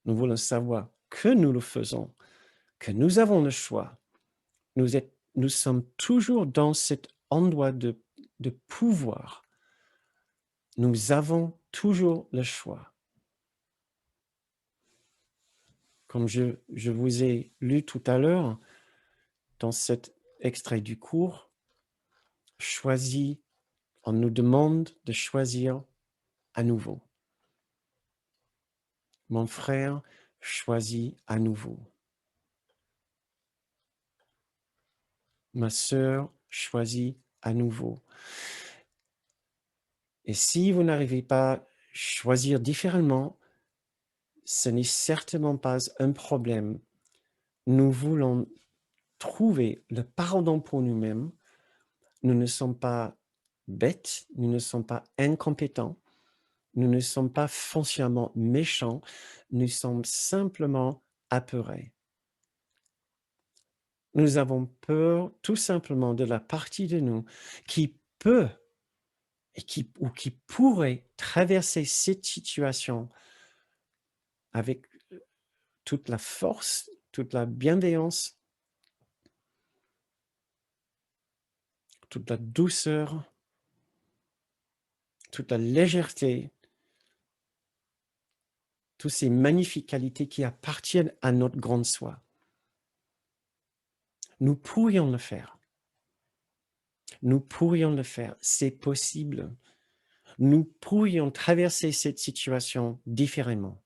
Nous voulons savoir que nous le faisons, que nous avons le choix. Nous sommes toujours dans cet endroit de pouvoir. Nous avons toujours le choix. Comme je vous ai lu tout à l'heure, dans cet extrait du cours, on nous demande de choisir à nouveau. Mon frère choisit à nouveau. Ma sœur choisit à nouveau. Et si vous n'arrivez pas à choisir différemment, ce n'est certainement pas un problème. Nous voulons trouver le pardon pour nous-mêmes. Nous ne sommes pas bêtes, nous ne sommes pas incompétents, nous ne sommes pas foncièrement méchants, nous sommes simplement apeurés. Nous avons peur tout simplement de la partie de nous qui peut ou qui pourrait traverser cette situation avec toute la force, toute la bienveillance, toute la douceur, toute la légèreté, toutes ces magnifiques qualités qui appartiennent à notre grande soi. Nous pourrions le faire. Nous pourrions le faire. C'est possible. Nous pourrions traverser cette situation différemment.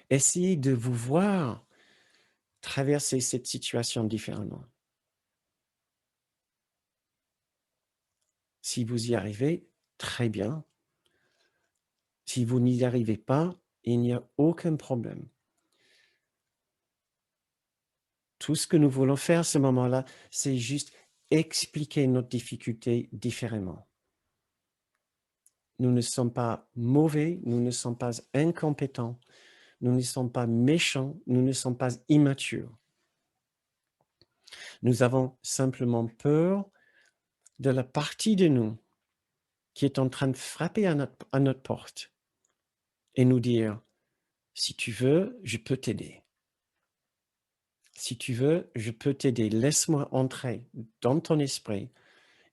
Essayez de vous voir traverser cette situation différemment. Si vous y arrivez, très bien. Si vous n'y arrivez pas, il n'y a aucun problème. Tout ce que nous voulons faire à ce moment-là, c'est juste expliquer notre difficulté différemment. Nous ne sommes pas mauvais, nous ne sommes pas incompétents, nous ne sommes pas méchants, nous ne sommes pas immatures. Nous avons simplement peur de la partie de nous qui est en train de frapper à notre porte et nous dire, si tu veux, je peux t'aider. Si tu veux, je peux t'aider. Laisse-moi entrer dans ton esprit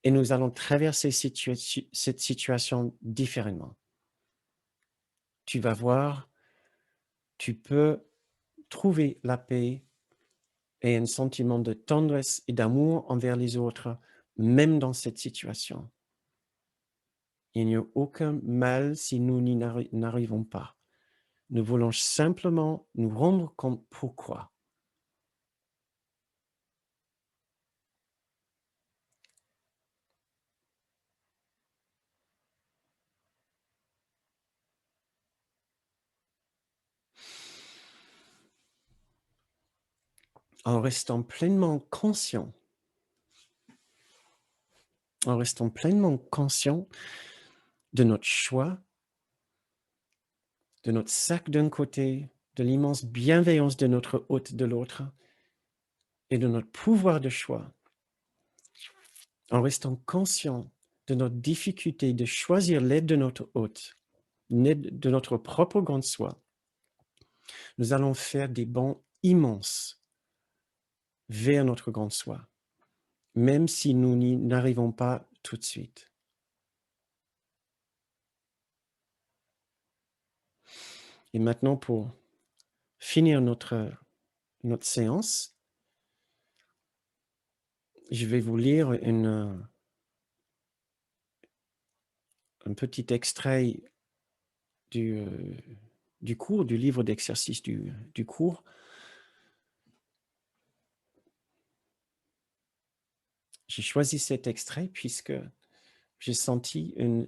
et nous allons traverser cette situation différemment. Tu vas voir, tu peux trouver la paix et un sentiment de tendresse et d'amour envers les autres, même dans cette situation. Il n'y a aucun mal si nous n'y n'arrivons pas. Nous voulons simplement nous rendre compte pourquoi. En restant pleinement conscient, de notre choix, de notre sac d'un côté, de l'immense bienveillance de notre hôte de l'autre, et de notre pouvoir de choix, en restant conscient de notre difficulté de choisir l'aide de notre hôte, l'aide de notre propre grande soi, nous allons faire des bonds immenses vers notre grande soi, même si nous n'y n'arrivons pas tout de suite. Et maintenant, pour finir notre séance, je vais vous lire un petit extrait du cours, du livre d'exercice du cours. J'ai choisi cet extrait puisque j'ai senti une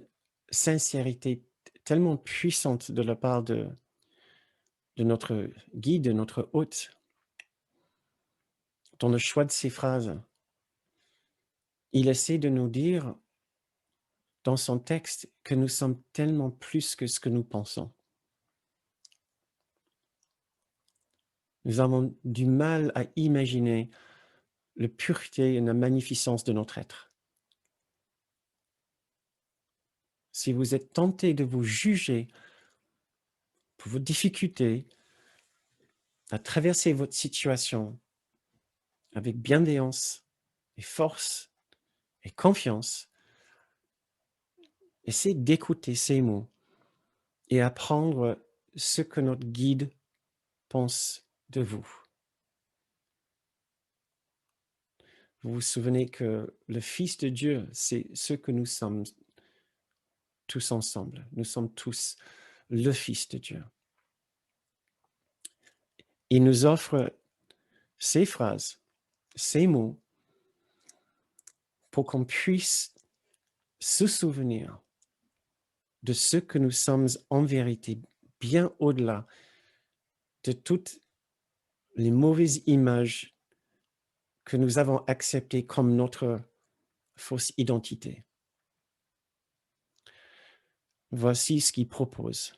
sincérité tellement puissante de la part de notre guide, de notre hôte, dans le choix de ces phrases. Il essaie de nous dire dans son texte que nous sommes tellement plus que ce que nous pensons. Nous avons du mal à imaginer la pureté et la magnificence de notre être. Si vous êtes tenté de vous juger pour vos difficultés, à traverser votre situation avec bienveillance et force et confiance, essayez d'écouter ces mots et apprendre ce que notre guide pense de vous. Vous vous souvenez que le Fils de Dieu, c'est ce que nous sommes tous ensemble. Nous sommes tous le Fils de Dieu. Il nous offre ces phrases, ces mots, pour qu'on puisse se souvenir de ce que nous sommes en vérité, bien au-delà de toutes les mauvaises images que nous avons acceptées comme notre fausse identité. Voici ce qu'il propose.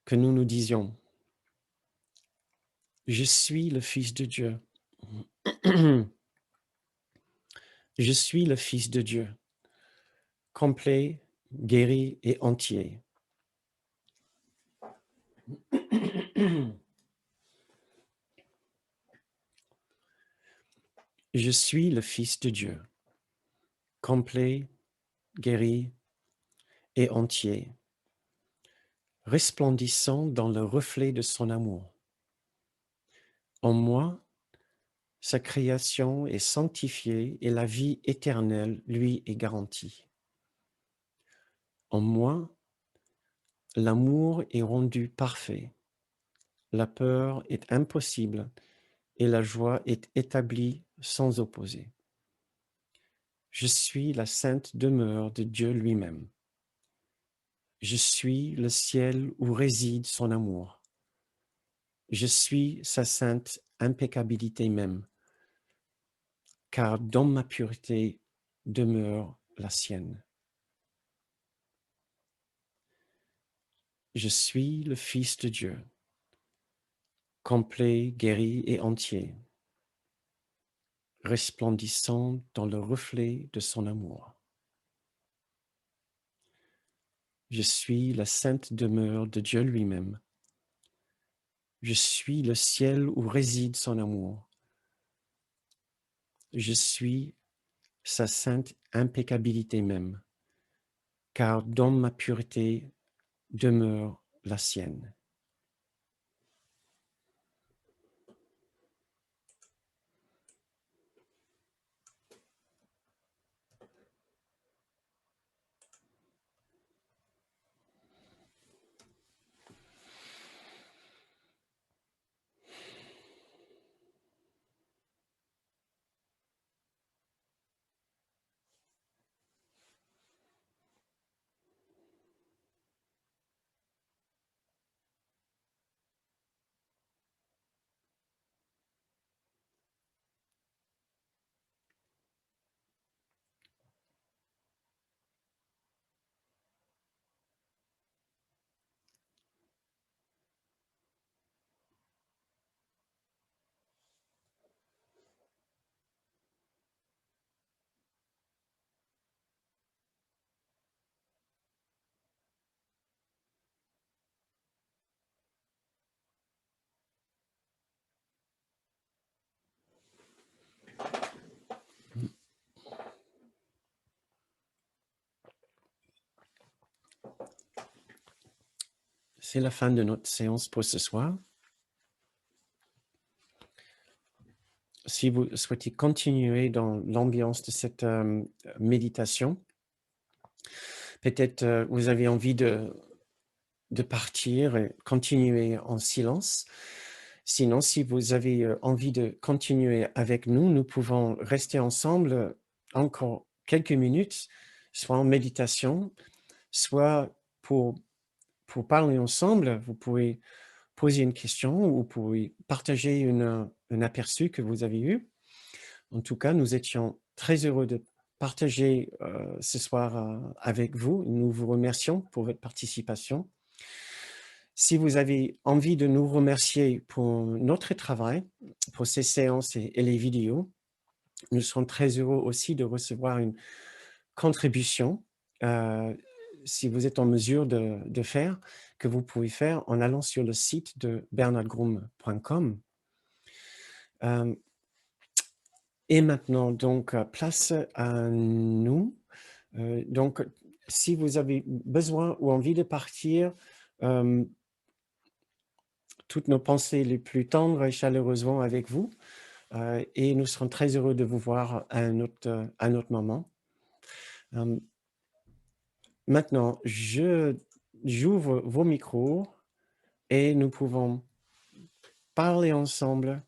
Que nous nous disions, je suis le Fils de Dieu. Je suis le Fils de Dieu, complet, guéri et entier. Je suis le Fils de Dieu, complet, guéri et entier, resplendissant dans le reflet de son amour. En moi, sa création est sanctifiée et la vie éternelle lui est garantie. En moi, l'amour est rendu parfait, la peur est impossible et la joie est établie sans opposer. Je suis la sainte demeure de Dieu lui-même. Je suis le ciel où réside son amour. Je suis sa sainte impeccabilité même, car dans ma pureté demeure la sienne. Je suis le Fils de Dieu, complet, guéri et entier, resplendissant dans le reflet de son amour. Je suis la sainte demeure de Dieu lui-même. Je suis le ciel où réside son amour. Je suis sa sainte impeccabilité même, car dans ma pureté demeure la sienne. C'est la fin de notre séance pour ce soir. Si vous souhaitez continuer dans l'ambiance de cette méditation, peut-être vous avez envie de partir et continuer en silence. Sinon, si vous avez envie de continuer avec nous, nous pouvons rester ensemble encore quelques minutes, soit en méditation, soit pour parler ensemble. Vous pouvez poser une question ou vous pouvez partager un aperçu que vous avez eu. En tout cas, nous étions très heureux de partager ce soir avec vous. Nous vous remercions pour votre participation. Si vous avez envie de nous remercier pour notre travail, pour ces séances et les vidéos, nous serons très heureux aussi de recevoir une contribution, si vous êtes en mesure de faire, que vous pouvez faire en allant sur le site de bernardgroom.com. Et maintenant, donc, place à nous. Donc, si vous avez besoin ou envie de partir, toutes nos pensées les plus tendres et chaleureusement avec vous. Et nous serons très heureux de vous voir à un autre moment. Maintenant, j'ouvre vos micros et nous pouvons parler ensemble.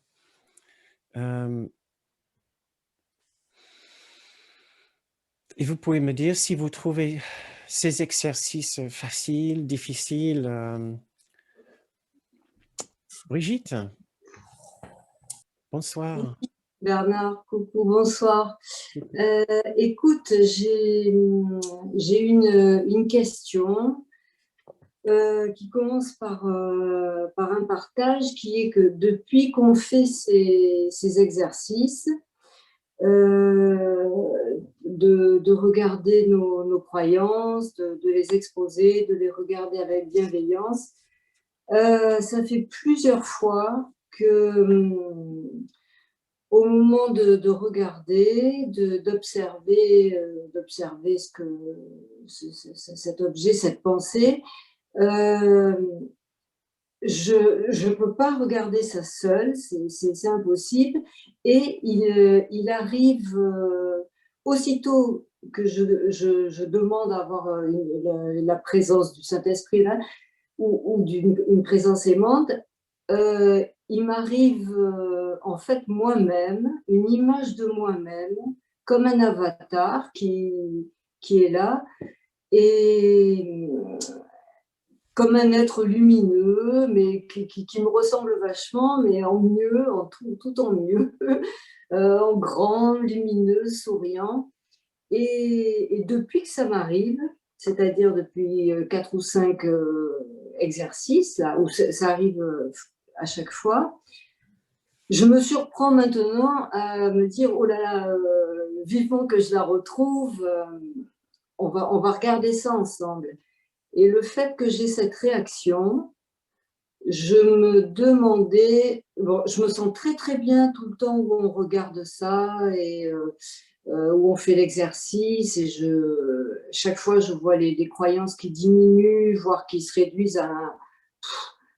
Et vous pouvez me dire si vous trouvez ces exercices faciles, difficiles. Brigitte, bonsoir. Bernard, coucou, bonsoir. Écoute, j'ai une question qui commence par un partage qui est que depuis qu'on fait ces exercices, de regarder nos croyances, de les exposer, de les regarder avec bienveillance, ça fait plusieurs fois que au moment de regarder, d'observer cet objet, cette pensée, euh, je ne peux pas regarder ça seul, c'est impossible. Et il arrive aussitôt que je demande à avoir la présence du Saint-Esprit là, ou une présence aimante, il m'arrive en fait moi-même, une image de moi-même, comme un avatar qui est là, et comme un être lumineux, mais qui me ressemble vachement, mais en mieux, tout en mieux, en grand, lumineux, souriant. Et depuis que ça m'arrive, c'est-à-dire depuis 4 ou 5 exercices, là, où ça arrive à chaque fois, je me surprends maintenant à me dire, oh là là, vivement que je la retrouve, on va regarder ça ensemble. Et le fait que j'ai cette réaction, je me demandais, bon, je me sens très très bien tout le temps où on regarde ça et où on fait l'exercice et chaque fois je vois les croyances qui diminuent, voire qui se réduisent à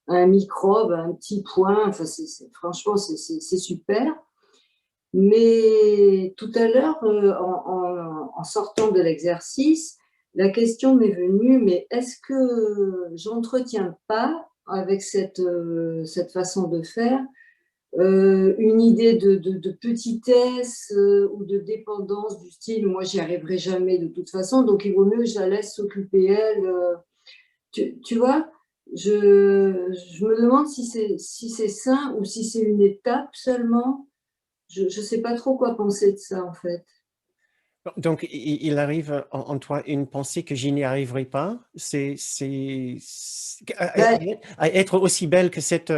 un microbe, à un petit point. Enfin, franchement, c'est super. Mais tout à l'heure, en sortant de l'exercice, la question m'est venue, mais est-ce que j'entretiens pas avec cette façon de faire une idée de petitesse ou de dépendance du style, moi j'y arriverai jamais de toute façon, donc il vaut mieux que je la laisse s'occuper elle. Tu vois, je me demande si c'est sain ou si c'est une étape seulement. Je ne sais pas trop quoi penser de ça en fait. Donc, il arrive en toi une pensée que je n'y arriverai pas. Ben, À être aussi belle que cette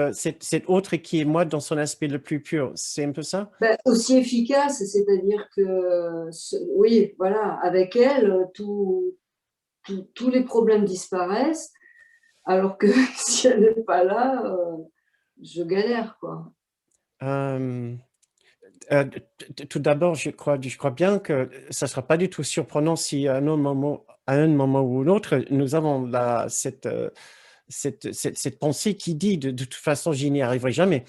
autre qui est moi dans son aspect le plus pur. C'est un peu ça? aussi efficace, c'est-à-dire que oui, voilà, avec elle, tous les problèmes disparaissent, alors que si elle n'est pas là, je galère, quoi. Euh, tout d'abord, je crois bien que ça ne sera pas du tout surprenant si à un moment ou un autre, nous avons cette pensée qui dit de toute façon, je n'y arriverai jamais.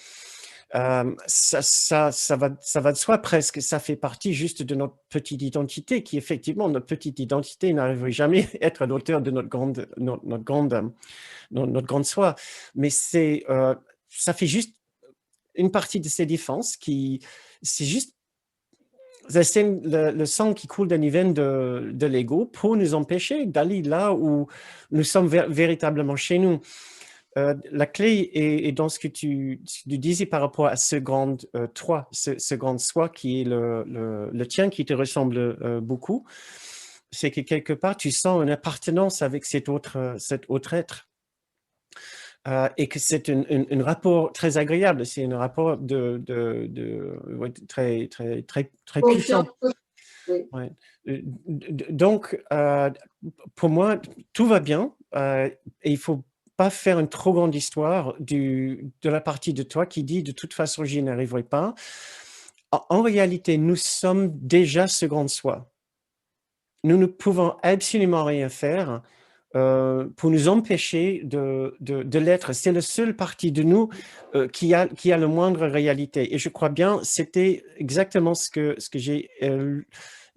Ça va de soi presque. Ça fait partie juste de notre petite identité, qui effectivement, notre petite identité n'arriverait jamais à être à l'auteur de notre grande soi. Mais ça fait juste une partie de ces défenses c'est juste c'est le sang qui coule dans les veines de l'ego pour nous empêcher d'aller là où nous sommes véritablement chez nous. La clé est dans ce que tu disais par rapport à ce grand toi, ce grand soi qui est le tien, qui te ressemble beaucoup. C'est que quelque part, tu sens une appartenance avec cet autre être. Et que c'est un rapport très agréable, c'est un rapport ouais, très puissant. Confiance, oui. Ouais. Donc, pour moi, tout va bien et il faut pas faire une trop grande histoire de la partie de toi qui dit de toute façon, j'y n'arriverai pas. En réalité, nous sommes déjà ce grand soi. Nous ne pouvons absolument rien faire pour nous empêcher de l'être. C'est la seule partie de nous qui a le moindre réalité. Et je crois bien, c'était exactement ce que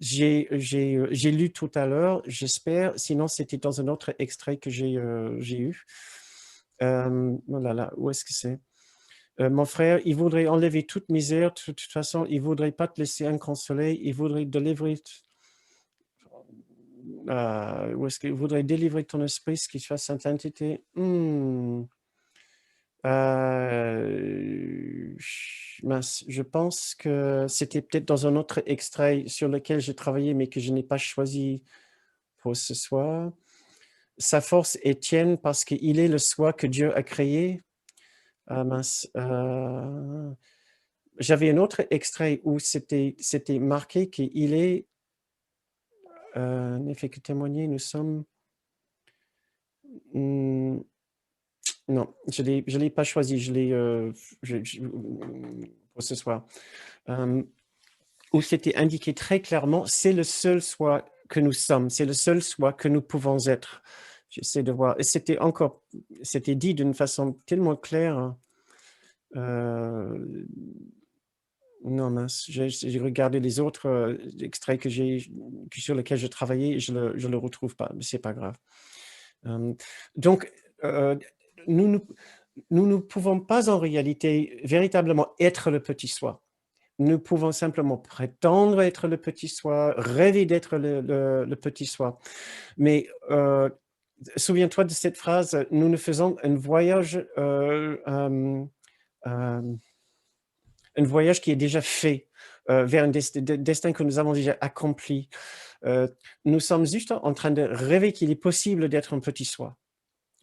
j'ai lu tout à l'heure, j'espère. Sinon, c'était dans un autre extrait que j'ai eu. Oh là là, où est-ce que c'est? Mon frère, il voudrait enlever toute misère. De toute façon, il voudrait pas te laisser inconsolé. Il voudrait délivrer. où est-ce qu'il voudrait délivrer ton esprit, ce qui soit sainte entité? Mince, je pense que c'était peut-être dans un autre extrait sur lequel j'ai travaillé, mais que je n'ai pas choisi pour ce soir. Sa force est tienne parce qu'il est le soi que Dieu a créé. Mince. J'avais un autre extrait où c'était marqué qu'il est, n'est fait que témoigner, nous sommes... non, je ne l'ai pas choisi, je l'ai pour ce soir. Où c'était indiqué très clairement, c'est le seul soi que nous sommes, c'est le seul soi que nous pouvons être. J'essaie de voir. Et c'était dit d'une façon tellement claire. Non, mince, j'ai regardé les autres extraits sur lesquels je travaillais et je le retrouve pas, mais c'est pas grave. Donc, nous ne pouvons pas en réalité véritablement être le petit soi. Nous pouvons simplement prétendre être le petit soi, rêver d'être le petit soi. Mais souviens-toi de cette phrase, nous ne faisons un voyage qui est déjà fait vers un destin que nous avons déjà accompli. Nous sommes juste en train de rêver qu'il est possible d'être un petit soi.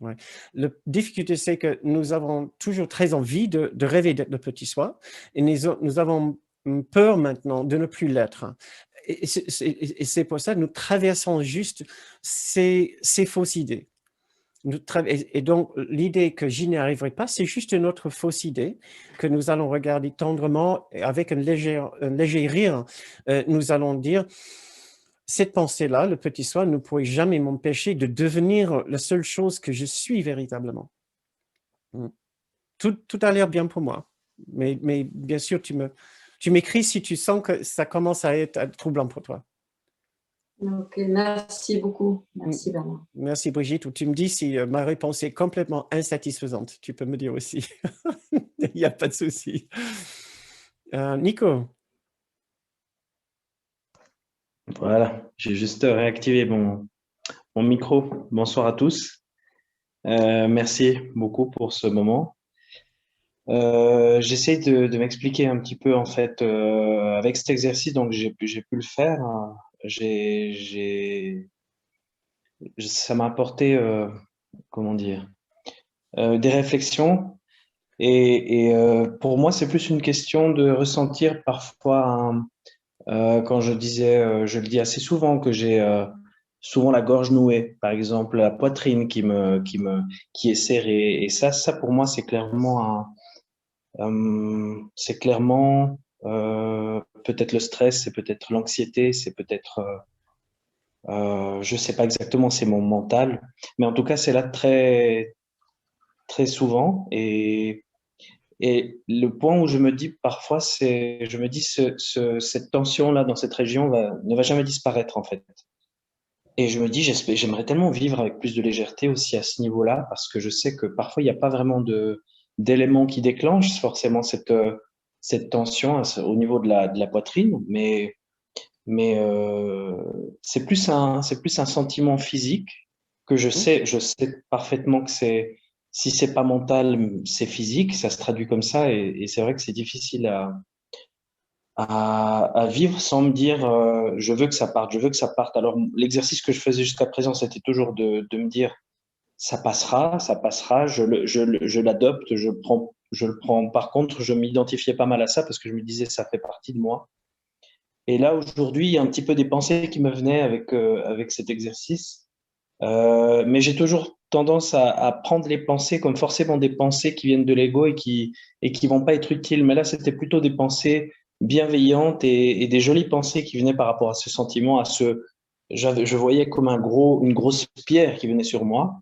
Ouais. La difficulté, c'est que nous avons toujours très envie de rêver d'être le petit soi et nous avons peur maintenant de ne plus l'être. Et c'est pour ça que nous traversons juste ces fausses idées. Et donc, l'idée que j'y n'arriverai pas, c'est juste une autre fausse idée que nous allons regarder tendrement avec un léger rire. Nous allons dire, cette pensée-là, le petit soi, ne pourrait jamais m'empêcher de devenir la seule chose que je suis véritablement. Tout a l'air bien pour moi. Mais bien sûr, tu m'écris si tu sens que ça commence à être troublant pour toi. Ok, merci beaucoup. Merci Bernard. Merci Brigitte. Ou tu me dis si ma réponse est complètement insatisfaisante. Tu peux me dire aussi. Il n'y a pas de souci. Nico. Voilà, j'ai juste réactivé mon micro. Bonsoir à tous. Merci beaucoup pour ce moment. J'essaie de m'expliquer un petit peu en fait avec cet exercice. Donc j'ai pu le faire. Ça m'a apporté comment dire des réflexions et pour moi c'est plus une question de ressentir parfois quand je le dis assez souvent que j'ai souvent la gorge nouée, par exemple la poitrine qui est serrée. Et ça pour moi c'est clairement peut-être le stress, c'est peut-être l'anxiété, c'est peut-être je sais pas exactement, c'est mon mental, mais en tout cas c'est là très très souvent. Et le point où je me dis parfois, je me dis cette tension-là dans cette région ne va jamais disparaître en fait. Et je me dis, j'aimerais tellement vivre avec plus de légèreté aussi à ce niveau-là, parce que je sais que parfois il n'y a pas vraiment d'éléments qui déclenchent forcément cette tension au niveau de la poitrine, mais c'est plus un sentiment physique que je sais parfaitement que si c'est pas mental, c'est physique, ça se traduit comme ça, et c'est vrai que c'est difficile à vivre sans me dire je veux que ça parte, je veux que ça parte. Alors l'exercice que je faisais jusqu'à présent, c'était toujours de me dire ça passera, je l'adopte, je le prends. Par contre, je m'identifiais pas mal à ça parce que je me disais ça fait partie de moi. Et là aujourd'hui, il y a un petit peu des pensées qui me venaient avec cet exercice. Mais j'ai toujours tendance à prendre les pensées comme forcément des pensées qui viennent de l'ego et qui vont pas être utiles. Mais là, c'était plutôt des pensées bienveillantes et des jolies pensées qui venaient par rapport à ce sentiment, je voyais comme une grosse pierre qui venait sur moi.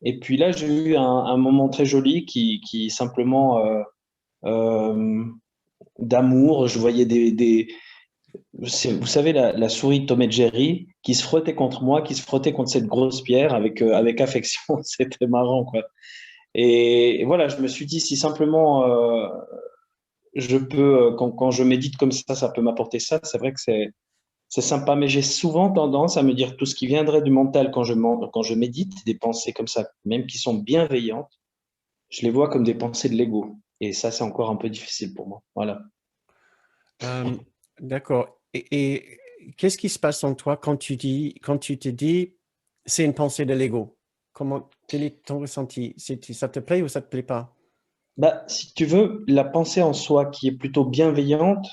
Et puis là, j'ai eu un moment très joli qui simplement d'amour. Je voyais vous savez, la souris Tom et Jerry qui se frottait contre moi, qui se frottait contre cette grosse pierre avec affection. C'était marrant, quoi. Et voilà, je me suis dit, si simplement je peux, quand je médite comme ça peut m'apporter ça, c'est vrai que c'est sympa, mais j'ai souvent tendance à me dire tout ce qui viendrait du mental quand je médite, des pensées comme ça, même qui sont bienveillantes, je les vois comme des pensées de l'ego. Et ça, c'est encore un peu difficile pour moi. Voilà. Euh, d'accord. Et qu'est-ce qui se passe en toi quand tu te dis, c'est une pensée de l'ego? Quel est ton ressenti? Ça te plaît ou ça te plaît pas? Bah, si tu veux, la pensée en soi qui est plutôt bienveillante,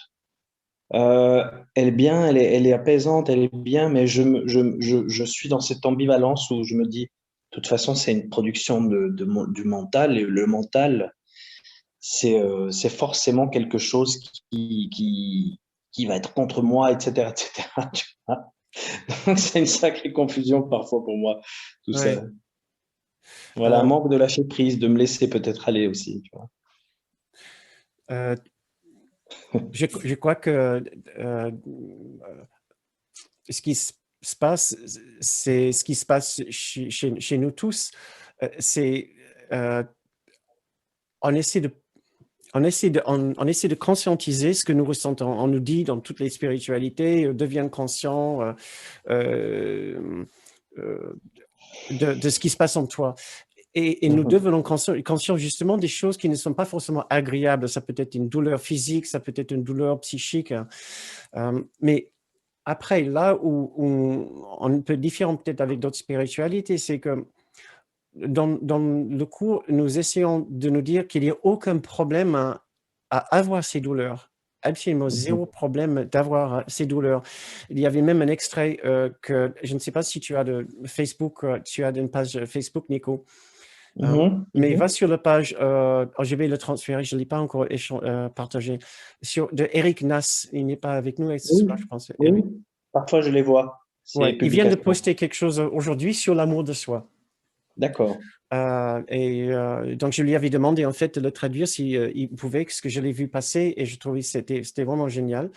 euh, elle est bien, elle est apaisante, elle est bien, mais je suis dans cette ambivalence où je me dis, de toute façon, c'est une production du mental, et le mental, c'est forcément quelque chose qui va être contre moi, etc., etc. Tu vois. Donc, c'est une sacrée confusion parfois pour moi, tout ça. Ouais. Voilà, un Euh, manque de lâcher prise, de me laisser peut-être aller aussi, tu vois. euh, je crois que ce qui se passe, c'est ce qui se passe chez nous tous. C'est euh, on essaie de on essaie de conscientiser ce que nous ressentons. On nous dit dans toutes les spiritualités, deviens conscient euh, euh, de ce qui se passe en toi. Et nous Mhm. devenons conscients justement des choses qui ne sont pas forcément agréables. Ça peut être une douleur physique, ça peut être une douleur psychique. Mais après, là où on peut différer peut-être avec d'autres spiritualités, c'est que dans le cours, nous essayons de nous dire qu'il n'y a aucun problème à avoir ces douleurs. Absolument zéro Mhm. problème d'avoir ces douleurs. Il y avait même un extrait que je ne sais pas si tu as de Facebook, tu as une page Facebook, Nico. Mhm. Mais va Mhm. sur la page, je vais le transférer, je ne l'ai pas encore partagé, de Eric Nass. Il n'est pas avec nous ce Oui, soir, je pense. oui, parfois je les vois, ces Ouais, il vient de publications. poster quelque chose aujourd'hui sur l'amour de soi. D'accord. Donc, je lui avais demandé en fait de le traduire si il pouvait, parce que je l'ai vu passer et je trouvais que c'était vraiment génial.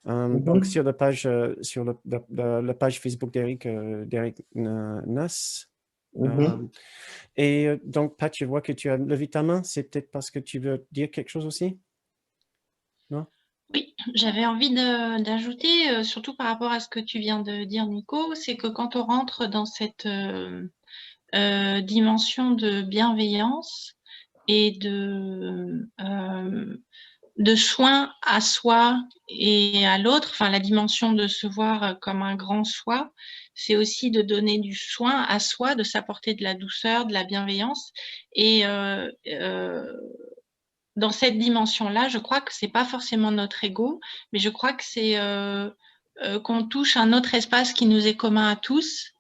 Donc, Mhm. sur la page, sur la page Facebook d'Eric Nass. Mhm. Euh, donc, Pat, je vois que tu as levé ta main. C'est peut-être parce que tu veux dire quelque chose aussi? Non? Oui, j'avais envie d'ajouter, surtout par rapport à ce que tu viens de dire, Nico, c'est que quand on rentre dans cette dimension de bienveillance et de soin à soi et à l'autre, enfin la dimension de se voir comme un grand soi, c'est aussi de donner du soin à soi, de s'apporter de la douceur, de la bienveillance. Et dans cette dimension-là, je crois que c'est pas forcément notre ego, mais je crois que c'est qu'on touche un autre espace qui nous est commun à tous.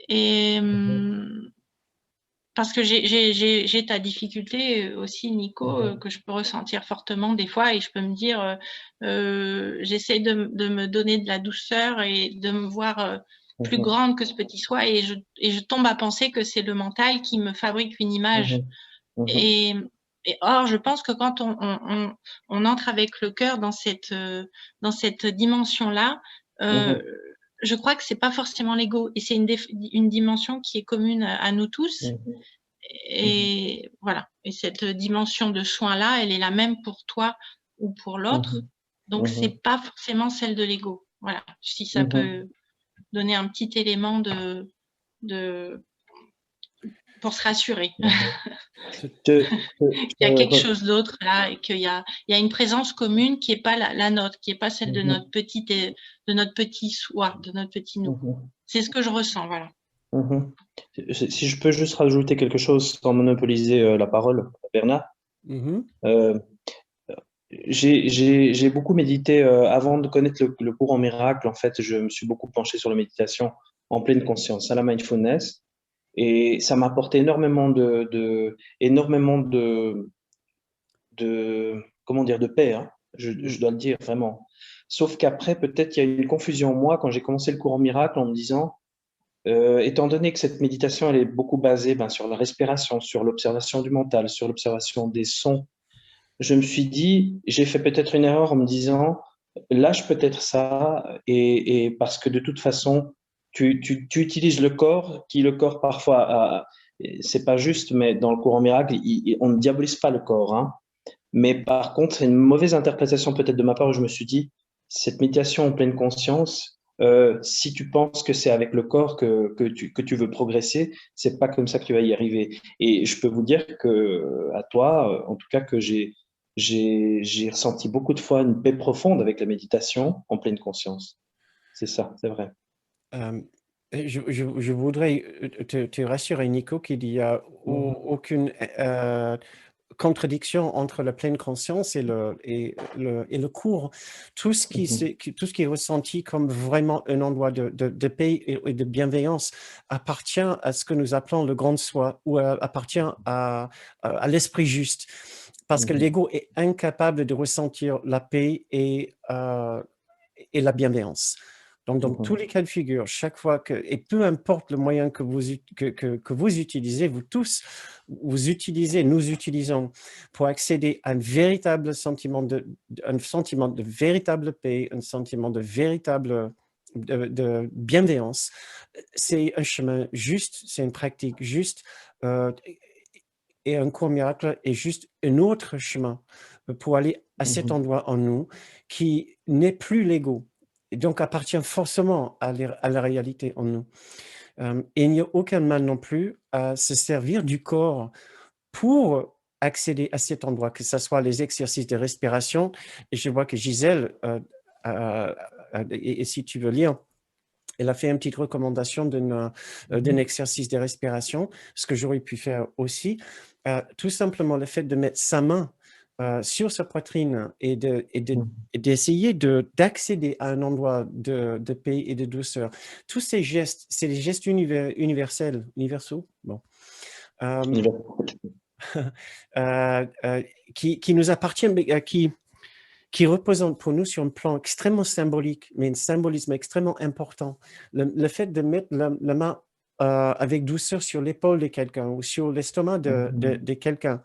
Et parce que j'ai ta difficulté aussi, Nico, Mhm. que je peux ressentir fortement des fois, et je peux me dire, j'essaie de me donner de la douceur et de me voir plus Mhm. grande que ce petit soi, et je tombe à penser que c'est le mental qui me fabrique une image. Mhm. Mhm. Et, et or, je pense que quand on entre avec le cœur dans cette dimension-là, euh, Mhm. je crois que c'est pas forcément l'ego, et c'est une dimension qui est commune à nous tous. Mhm. Mhm. Et voilà. Et cette dimension de soin-là, elle est la même pour toi ou pour l'autre. Mhm. Donc, c'est Mhm. pas forcément celle de l'ego. Voilà. Si ça Mhm. peut donner un petit élément de pour se rassurer. Mhm. Tout- Il y a quelque chose d'autre là, et il y a une présence commune qui est pas la nôtre, qui est pas celle Mhm. de notre petit soi, de notre petit nous. Mhm. C'est ce que je ressens, voilà. Mhm. Si je peux juste rajouter quelque chose sans monopoliser la parole, Bernard, Mhm. euh, j'ai beaucoup médité avant de connaître le courant miracle. En fait, je me suis beaucoup penché sur la méditation en pleine conscience, à la mindfulness, et ça m'a apporté énormément comment dire, de paix, hein. Je Mm. dois le dire vraiment. Sauf qu'après, peut-être il y a eu une confusion en moi quand j'ai commencé le courant miracle en me disant, étant donné que cette méditation elle est beaucoup basée ben, sur la respiration, sur l'observation du mental, sur l'observation des sons, je me suis dit, j'ai fait peut-être une erreur en me disant, lâche peut-être ça, et parce que de toute façon, tu utilises le corps, qui le corps parfois, c'est pas juste, mais dans le courant miracle, on ne diabolise pas le corps, hein. Mais par contre, c'est une mauvaise interprétation peut-être de ma part où je me suis dit, cette méditation en pleine conscience, Si tu penses que c'est avec le corps que tu veux progresser, c'est pas comme ça que tu vas y arriver. Et je peux vous dire que à toi, en tout cas, que j'ai ressenti beaucoup de fois une paix profonde avec la méditation en pleine conscience. C'est ça, c'est vrai. Euh, je voudrais te rassurer, Nico, qu'il n'y a aucune contradiction entre la pleine conscience et le cours. Tout ce tout ce qui est ressenti comme vraiment un endroit de paix et de bienveillance appartient à ce que nous appelons le grand soi ou appartient à l'esprit juste. Parce que l'ego est incapable de ressentir la paix et la bienveillance. Donc, dans tous les cas de figure, chaque fois que, et peu importe le moyen que vous utilisez, vous tous, vous utilisez, nous utilisons pour accéder à un véritable sentiment un sentiment de véritable paix, un sentiment de véritable de bienveillance. C'est un chemin juste, c'est une pratique juste, et un court miracle est juste un autre chemin pour aller à cet endroit en nous qui n'est plus l'ego et donc appartient forcément à la réalité en nous. Et il n'y a aucun mal non plus à se servir du corps pour accéder à cet endroit, que ce soit les exercices de respiration. Et je vois que Gisèle, et si tu veux lire, elle a fait une petite recommandation d'un exercice de respiration, ce que j'aurais pu faire aussi. Tout simplement le fait de mettre sa main sur sa poitrine et d'essayer d'accéder à un endroit de paix et de douceur. Tous ces gestes, c'est des gestes universaux, bon, qui nous appartiennent, mais qui représente pour nous sur un plan extrêmement symbolique, mais un symbolisme extrêmement important. Le fait de mettre la main avec douceur sur l'épaule de quelqu'un ou sur l'estomac de quelqu'un,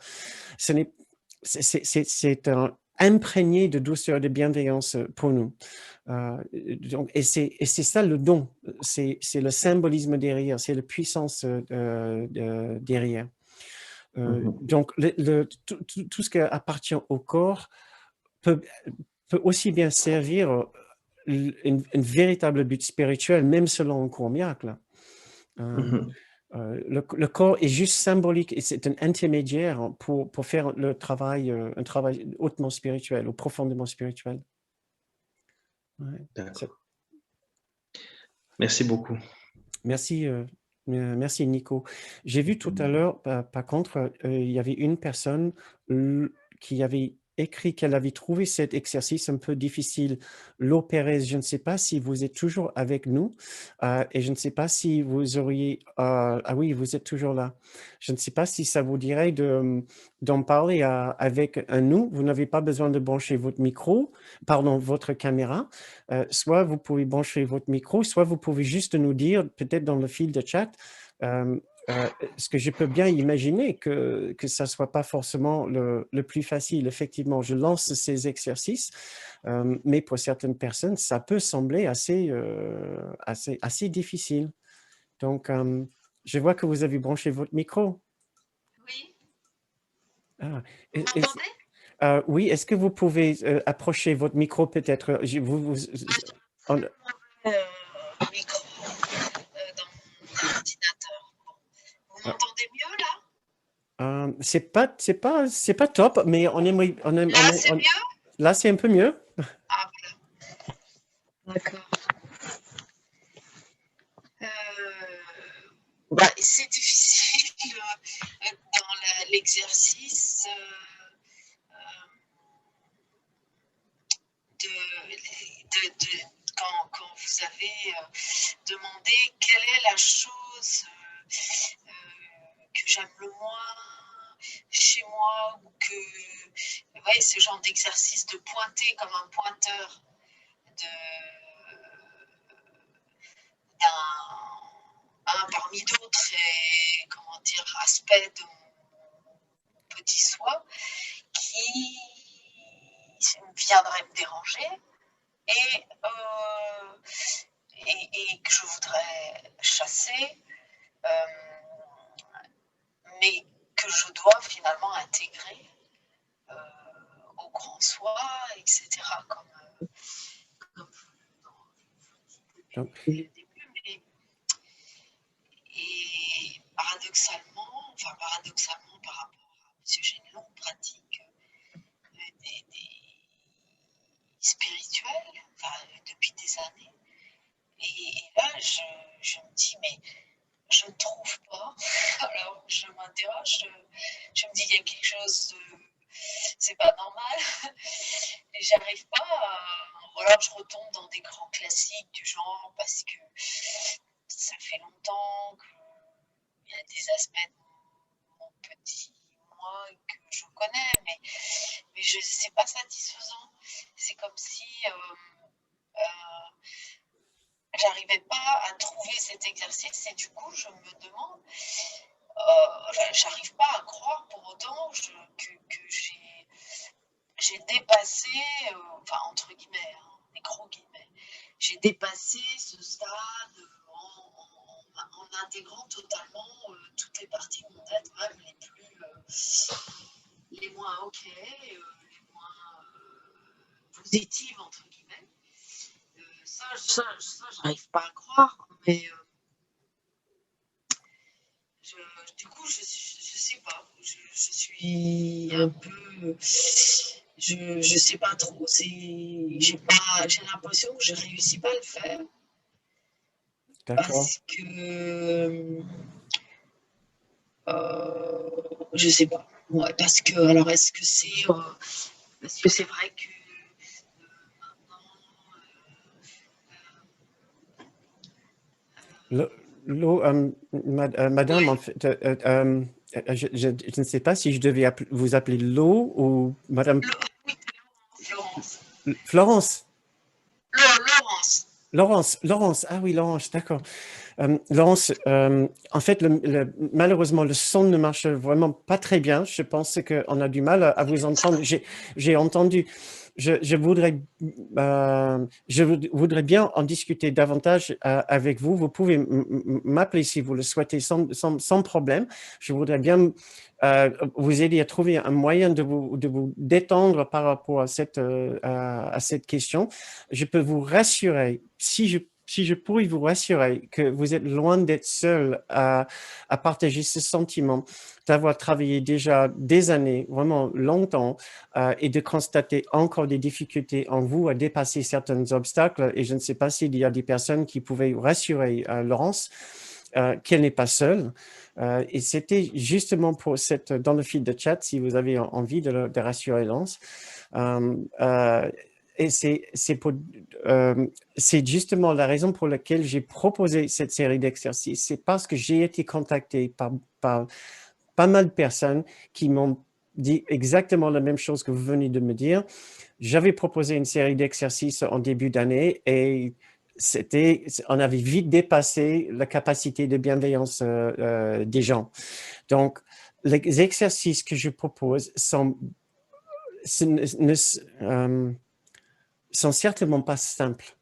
c'est imprégné de douceur, de bienveillance pour nous. Et c'est ça le don, c'est le symbolisme derrière, c'est la puissance derrière. Donc, tout ce qui appartient au corps peut aussi bien servir une véritable but spirituel, même selon un court miracle. Le corps est juste symbolique et c'est un intermédiaire pour faire un travail hautement spirituel ou profondément spirituel. Ouais. D'accord. Merci beaucoup. Merci, merci Nico. J'ai vu tout à l'heure, par contre, il y avait une personne qui avait écrit qu'elle avait trouvé cet exercice un peu difficile. Lo Pérez, je ne sais pas si vous êtes toujours avec nous et je ne sais pas si vous auriez... ah oui, vous êtes toujours là. Je ne sais pas si ça vous dirait d'en parler avec un nous. Vous n'avez pas besoin de brancher votre micro, pardon, votre caméra. Soit vous pouvez brancher votre micro, soit vous pouvez juste nous dire, peut-être dans le fil de chat, ce que je peux bien imaginer que ça ne soit pas forcément le plus facile. Effectivement, je lance ces exercices, mais pour certaines personnes, ça peut sembler assez difficile. Donc, je vois que vous avez branché votre micro. Oui. Ah, Vous m'entendez? oui, est-ce que vous pouvez approcher votre micro peut-être Le micro dans mon ordinateur. Vous m'entendez mieux là? c'est pas top, mais on aimerait, Là, c'est mieux? là, c'est un peu mieux. Ah, voilà. D'accord. C'est difficile dans l'exercice quand vous avez demandé quelle est la chose que j'aime le moins chez moi ou que, vous voyez, ce genre d'exercice de pointer comme un pointeur d'un parmi d'autres et comment dire aspects de mon petit soi qui viendrait me déranger et que je voudrais chasser, mais que je dois finalement intégrer au grand soi, etc. Comme vous dites Donc, le début, mais et paradoxalement par rapport à, parce que j'ai une longue pratique des spirituelle, enfin, depuis des années, et là je me dis mais je ne trouve pas. Alors je m'interroge, je me dis il y a quelque chose de, c'est pas normal, et j'arrive pas à, voilà, je retombe dans des grands classiques du genre parce que ça fait longtemps qu'il y a des aspects de mon petit moi que je connais, mais c'est pas satisfaisant. C'est comme si j'arrivais pas à trouver cet exercice, et du coup je me demande, j'arrive pas à croire pour autant que j'ai dépassé, enfin entre guillemets, hein, les gros guillemets, j'ai dépassé ce stade en intégrant totalement toutes les parties de mon être, même les moins ok, les moins positives entre guillemets. Ça j'arrive pas à croire, mais du coup, je sais pas, je suis un peu, je sais pas trop, j'ai l'impression que je réussis pas à le faire d'accord. parce que, je sais pas, ouais, parce que, alors est-ce que c'est vrai que maintenant, Madame, ouais, en fait, je ne sais pas si je devais vous appeler Lo ou Madame oui, Florence, Florence. Laurence, Laurence, ah oui, Laurence, d'accord. Laurence, en fait, malheureusement, le son ne marche vraiment pas très bien. Je pense qu'on a du mal à vous entendre. J'ai entendu. Je voudrais bien en discuter davantage avec vous. Vous pouvez m'appeler si vous le souhaitez sans problème. Je voudrais bien vous aider à trouver un moyen de vous détendre par rapport à cette question. Je peux vous rassurer, si je pourrais vous rassurer que vous êtes loin d'être seul à partager ce sentiment, d'avoir travaillé déjà des années, vraiment longtemps, et de constater encore des difficultés en vous à dépasser certains obstacles. Et je ne sais pas s'il y a des personnes qui pouvaient vous rassurer, Laurence, qu'elle n'est pas seule. Et c'était justement dans le fil de chat, si vous avez envie de rassurer Laurence. Et c'est justement la raison pour laquelle j'ai proposé cette série d'exercices. C'est parce que j'ai été contacté par pas mal de personnes qui m'ont dit exactement la même chose que vous venez de me dire. J'avais proposé une série d'exercices en début d'année et on avait vite dépassé la capacité de bienveillance des gens. Donc, les exercices que je propose sont certainement pas simples,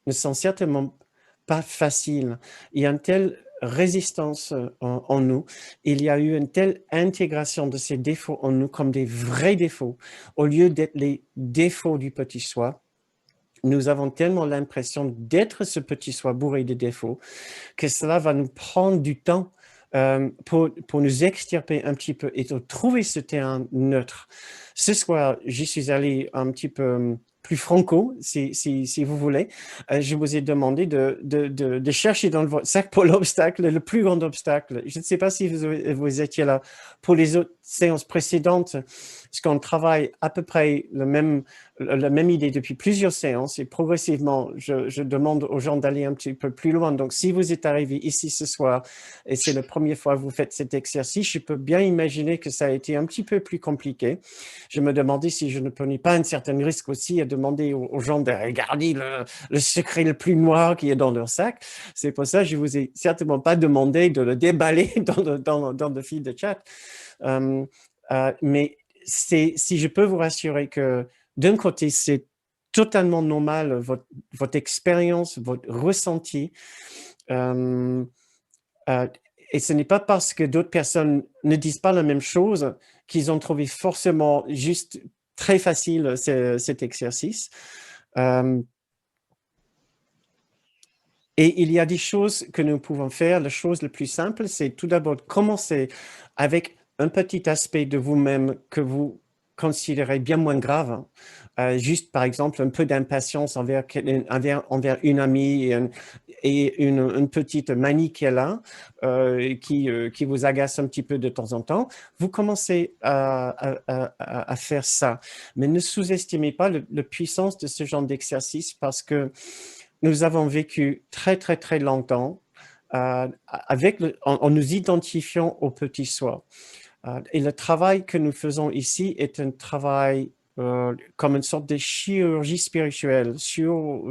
ne sont certainement pas faciles. Il y a une telle résistance en nous, il y a eu une telle intégration de ces défauts en nous comme des vrais défauts, au lieu d'être les défauts du petit soi. Nous avons tellement l'impression d'être ce petit soi bourré de défauts que cela va nous prendre du temps pour nous extirper un petit peu et de trouver ce terrain neutre. Ce soir, j'y suis allé un petit peu plus franco, si vous voulez. Je vous ai demandé de chercher dans votre sac pour l'obstacle, le plus grand obstacle. Je ne sais pas si vous étiez là pour les autres séances précédentes, parce qu'on travaille à peu près la même idée depuis plusieurs séances et progressivement, je demande aux gens d'aller un petit peu plus loin. Donc, si vous êtes arrivé ici ce soir et c'est la première fois que vous faites cet exercice, je peux bien imaginer que ça a été un petit peu plus compliqué. Je me demandais si je ne prenais pas un certain risque aussi à demander aux gens de regarder le secret le plus noir qui est dans leur sac. C'est pour ça que je vous ai certainement pas demandé de le déballer dans le fil de chat. Mais si je peux vous rassurer que d'un côté, c'est totalement normal, votre expérience, votre ressenti. Et ce n'est pas parce que d'autres personnes ne disent pas la même chose qu'ils ont trouvé forcément juste très facile cet exercice. Et il y a des choses que nous pouvons faire. La chose la plus simple, c'est tout d'abord de commencer avec un petit aspect de vous-même que vous considérez bien moins grave. Juste, par exemple, un peu d'impatience envers une amie et une petite manie qu'elle a qui vous agace un petit peu de temps en temps. Vous commencez à faire ça. Mais ne sous-estimez pas la puissance de ce genre d'exercice parce que nous avons vécu très, très, très longtemps en nous identifiant au petit soi. Et le travail que nous faisons ici est un travail comme une sorte de chirurgie spirituelle sur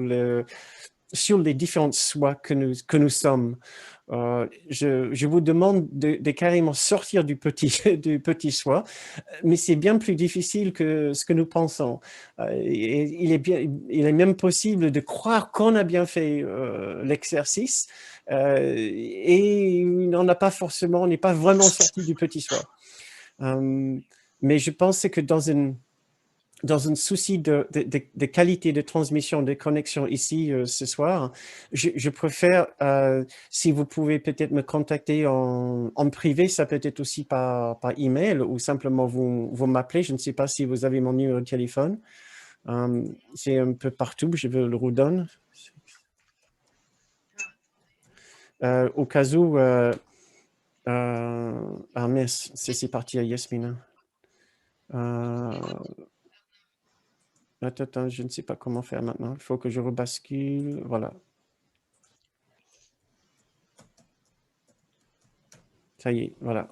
les différentes sois que nous sommes. Je vous demande de carrément sortir du petit soi, mais c'est bien plus difficile que ce que nous pensons. Il est même possible de croire qu'on a bien fait l'exercice et on n'est pas vraiment sorti du petit soi. Mais je pense que dans un souci de qualité de transmission, de connexion ici ce soir, je préfère, si vous pouvez peut-être me contacter en privé, ça peut être aussi par email ou simplement vous m'appelez. Je ne sais pas si vous avez mon numéro de téléphone. C'est un peu partout, je vous le redonne. Au cas où, ah mince, c'est parti à Yasmina. Attends, je ne sais pas comment faire maintenant. Il faut que je rebascule. Voilà. Ça y est, voilà.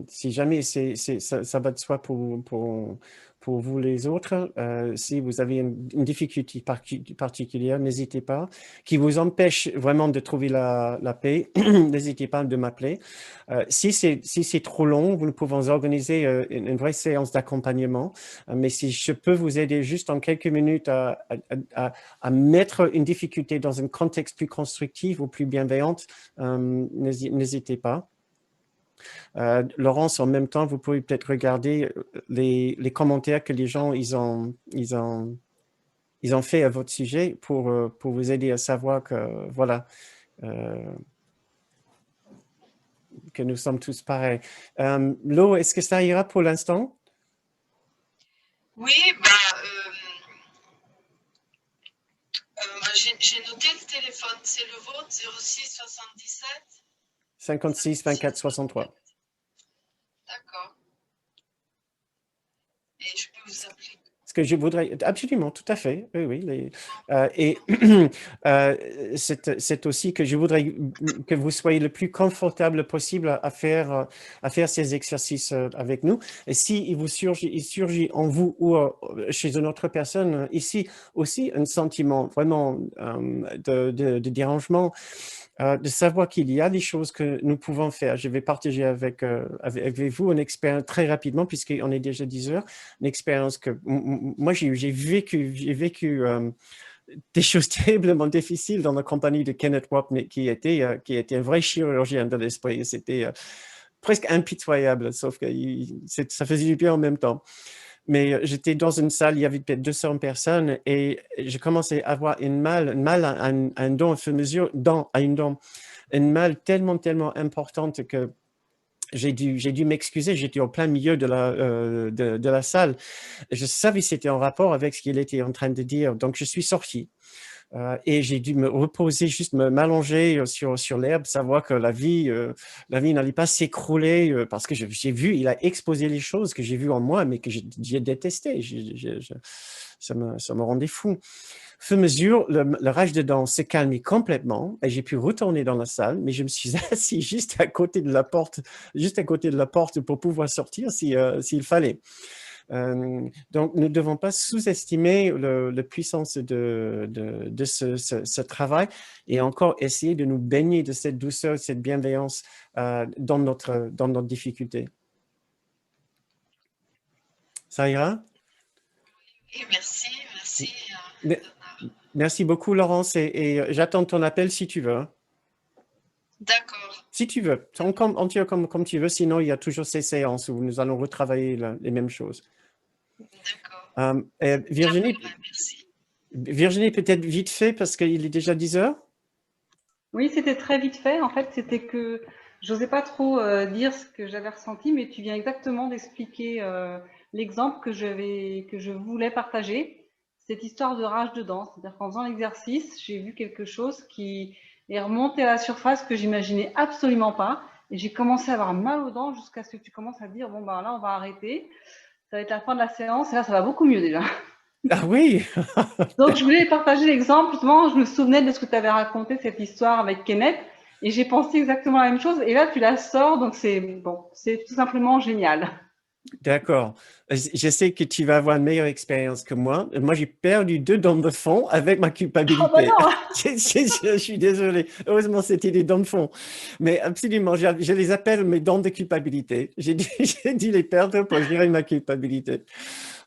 Si jamais ça va de soi pour vous les autres, si vous avez une difficulté particulière, n'hésitez pas. Qui vous empêche vraiment de trouver la paix, n'hésitez pas de m'appeler. Si c'est trop long, nous pouvons organiser une vraie séance d'accompagnement. Mais si je peux vous aider juste en quelques minutes à mettre une difficulté dans un contexte plus constructif ou plus bienveillant, n'hésitez pas. Laurence, en même temps, vous pouvez peut-être regarder les commentaires que les gens ils ont fait à votre sujet pour vous aider à savoir que voilà que nous sommes tous pareils. Lo, est-ce que ça ira pour l'instant? Oui, j'ai noté le téléphone, c'est le vôtre, 06 77 56 24 63. D'accord. Et je peux vous appeler. Ce que je voudrais, absolument, tout à fait, oui. Et c'est aussi que je voudrais que vous soyez le plus confortable possible à faire ces exercices avec nous. Et si il surgit en vous ou chez une autre personne, ici aussi un sentiment vraiment de dérangement, de savoir qu'il y a des choses que nous pouvons faire. Je vais partager avec vous une expérience très rapidement, puisqu'on est déjà 10 heures, une expérience que moi, j'ai vécu des choses terriblement difficiles dans la compagnie de Kenneth Wapnick, qui était un vrai chirurgien de l'esprit. C'était presque impitoyable, sauf que ça faisait du bien en même temps. Mais j'étais dans une salle, il y avait peut-être 200 personnes et je commençais à avoir une malle à un don, à une dent, une malle tellement importante que j'ai dû m'excuser. J'étais au plein milieu de la salle. Je savais que c'était en rapport avec ce qu'il était en train de dire. Donc, je suis sorti. Et j'ai dû me reposer, juste m'allonger sur l'herbe, savoir que la vie n'allait pas s'écrouler parce que j'ai vu, il a exposé les choses que j'ai vues en moi, mais que j'ai détesté. Ça me rendait fou. Au fur et à mesure, le rage de dents s'est calmé complètement et j'ai pu retourner dans la salle, mais je me suis assis juste à côté de la porte pour pouvoir sortir s'il fallait. Donc, nous ne devons pas sous-estimer la puissance de ce travail et encore essayer de nous baigner de cette douceur, de cette bienveillance dans notre difficulté. Ça ira? Oui, merci. Merci beaucoup, Laurence, et j'attends ton appel si tu veux. D'accord. Si tu veux, entier comme tu veux, sinon il y a toujours ces séances où nous allons retravailler les mêmes choses. D'accord. Virginie, Merci. Virginie, peut-être vite fait, parce qu'il est déjà 10 heures. Oui, c'était très vite fait. En fait, c'était que j'osais pas trop dire ce que j'avais ressenti, mais tu viens exactement d'expliquer l'exemple que je voulais partager. Cette histoire de rage dedans. C'est-à-dire qu'en faisant l'exercice, j'ai vu quelque chose qui est remonté à la surface que j'imaginais absolument pas. Et j'ai commencé à avoir mal aux dents jusqu'à ce que tu commences à dire, bon, bah là, on va arrêter. Ça va être la fin de la séance. Et là, ça va beaucoup mieux déjà. Ah oui, Donc, je voulais partager l'exemple. Justement, je me souvenais de ce que tu avais raconté, cette histoire avec Kenneth, et j'ai pensé exactement la même chose. Et là, tu la sors, donc c'est bon, c'est tout simplement génial. d'accord. Je sais que tu vas avoir une meilleure expérience que moi. Moi, j'ai perdu 2 dents de fond avec ma Oh bah culpabilité. non! Je suis désolé. Heureusement, c'était des dents de fond. Mais absolument, je les appelle mes dents de culpabilité. J'ai dû les perdre pour gérer ma culpabilité.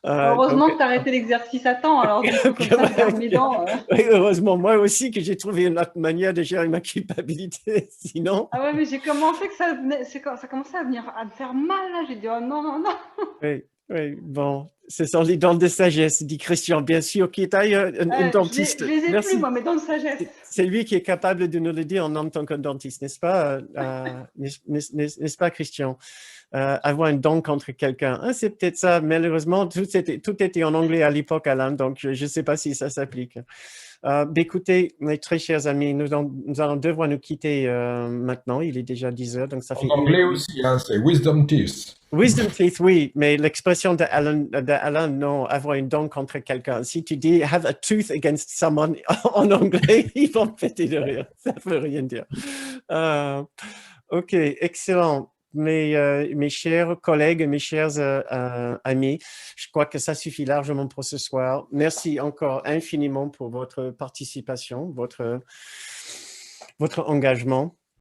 Heureusement Donc, que tu as arrêté l'exercice à temps. Alors, du coup, comme ça, je garde mes dents. oui, heureusement, moi aussi, que j'ai trouvé une autre manière de gérer ma culpabilité. Sinon, Ah ouais, mais j'ai commencé que ça venait, ça commençait à venir, à me faire mal, là. J'ai dit, oh non, non, non. oui, oui, bon, ce sont les dents de sagesse, dit Christian, bien sûr, qui est d'ailleurs un Je dentiste. les ai plus, Merci. moi, mes dents de sagesse. C'est lui qui est capable de nous le dire en tant que dentiste, n'est-ce pas, n'est-ce pas, Christian? Avoir une dent contre quelqu'un. Ah, c'est peut-être ça. Malheureusement, tout était en anglais à l'époque, Alain, donc je ne sais pas si ça s'applique. Écoutez, mes très chers amis, nous allons devoir nous quitter maintenant. Il est déjà 10 heures, donc ça En fait anglais aussi, hein, c'est wisdom teeth. Wisdom teeth, oui, mais l'expression d'Alan, non, avoir une dent contre quelqu'un. Si tu dis have a tooth against someone en anglais, ils vont péter de rire. Ça ne veut rien dire. Ok, excellent. Mes chers collègues, mes chers amis, je crois que ça suffit largement pour ce soir. Merci encore infiniment pour votre participation, votre engagement.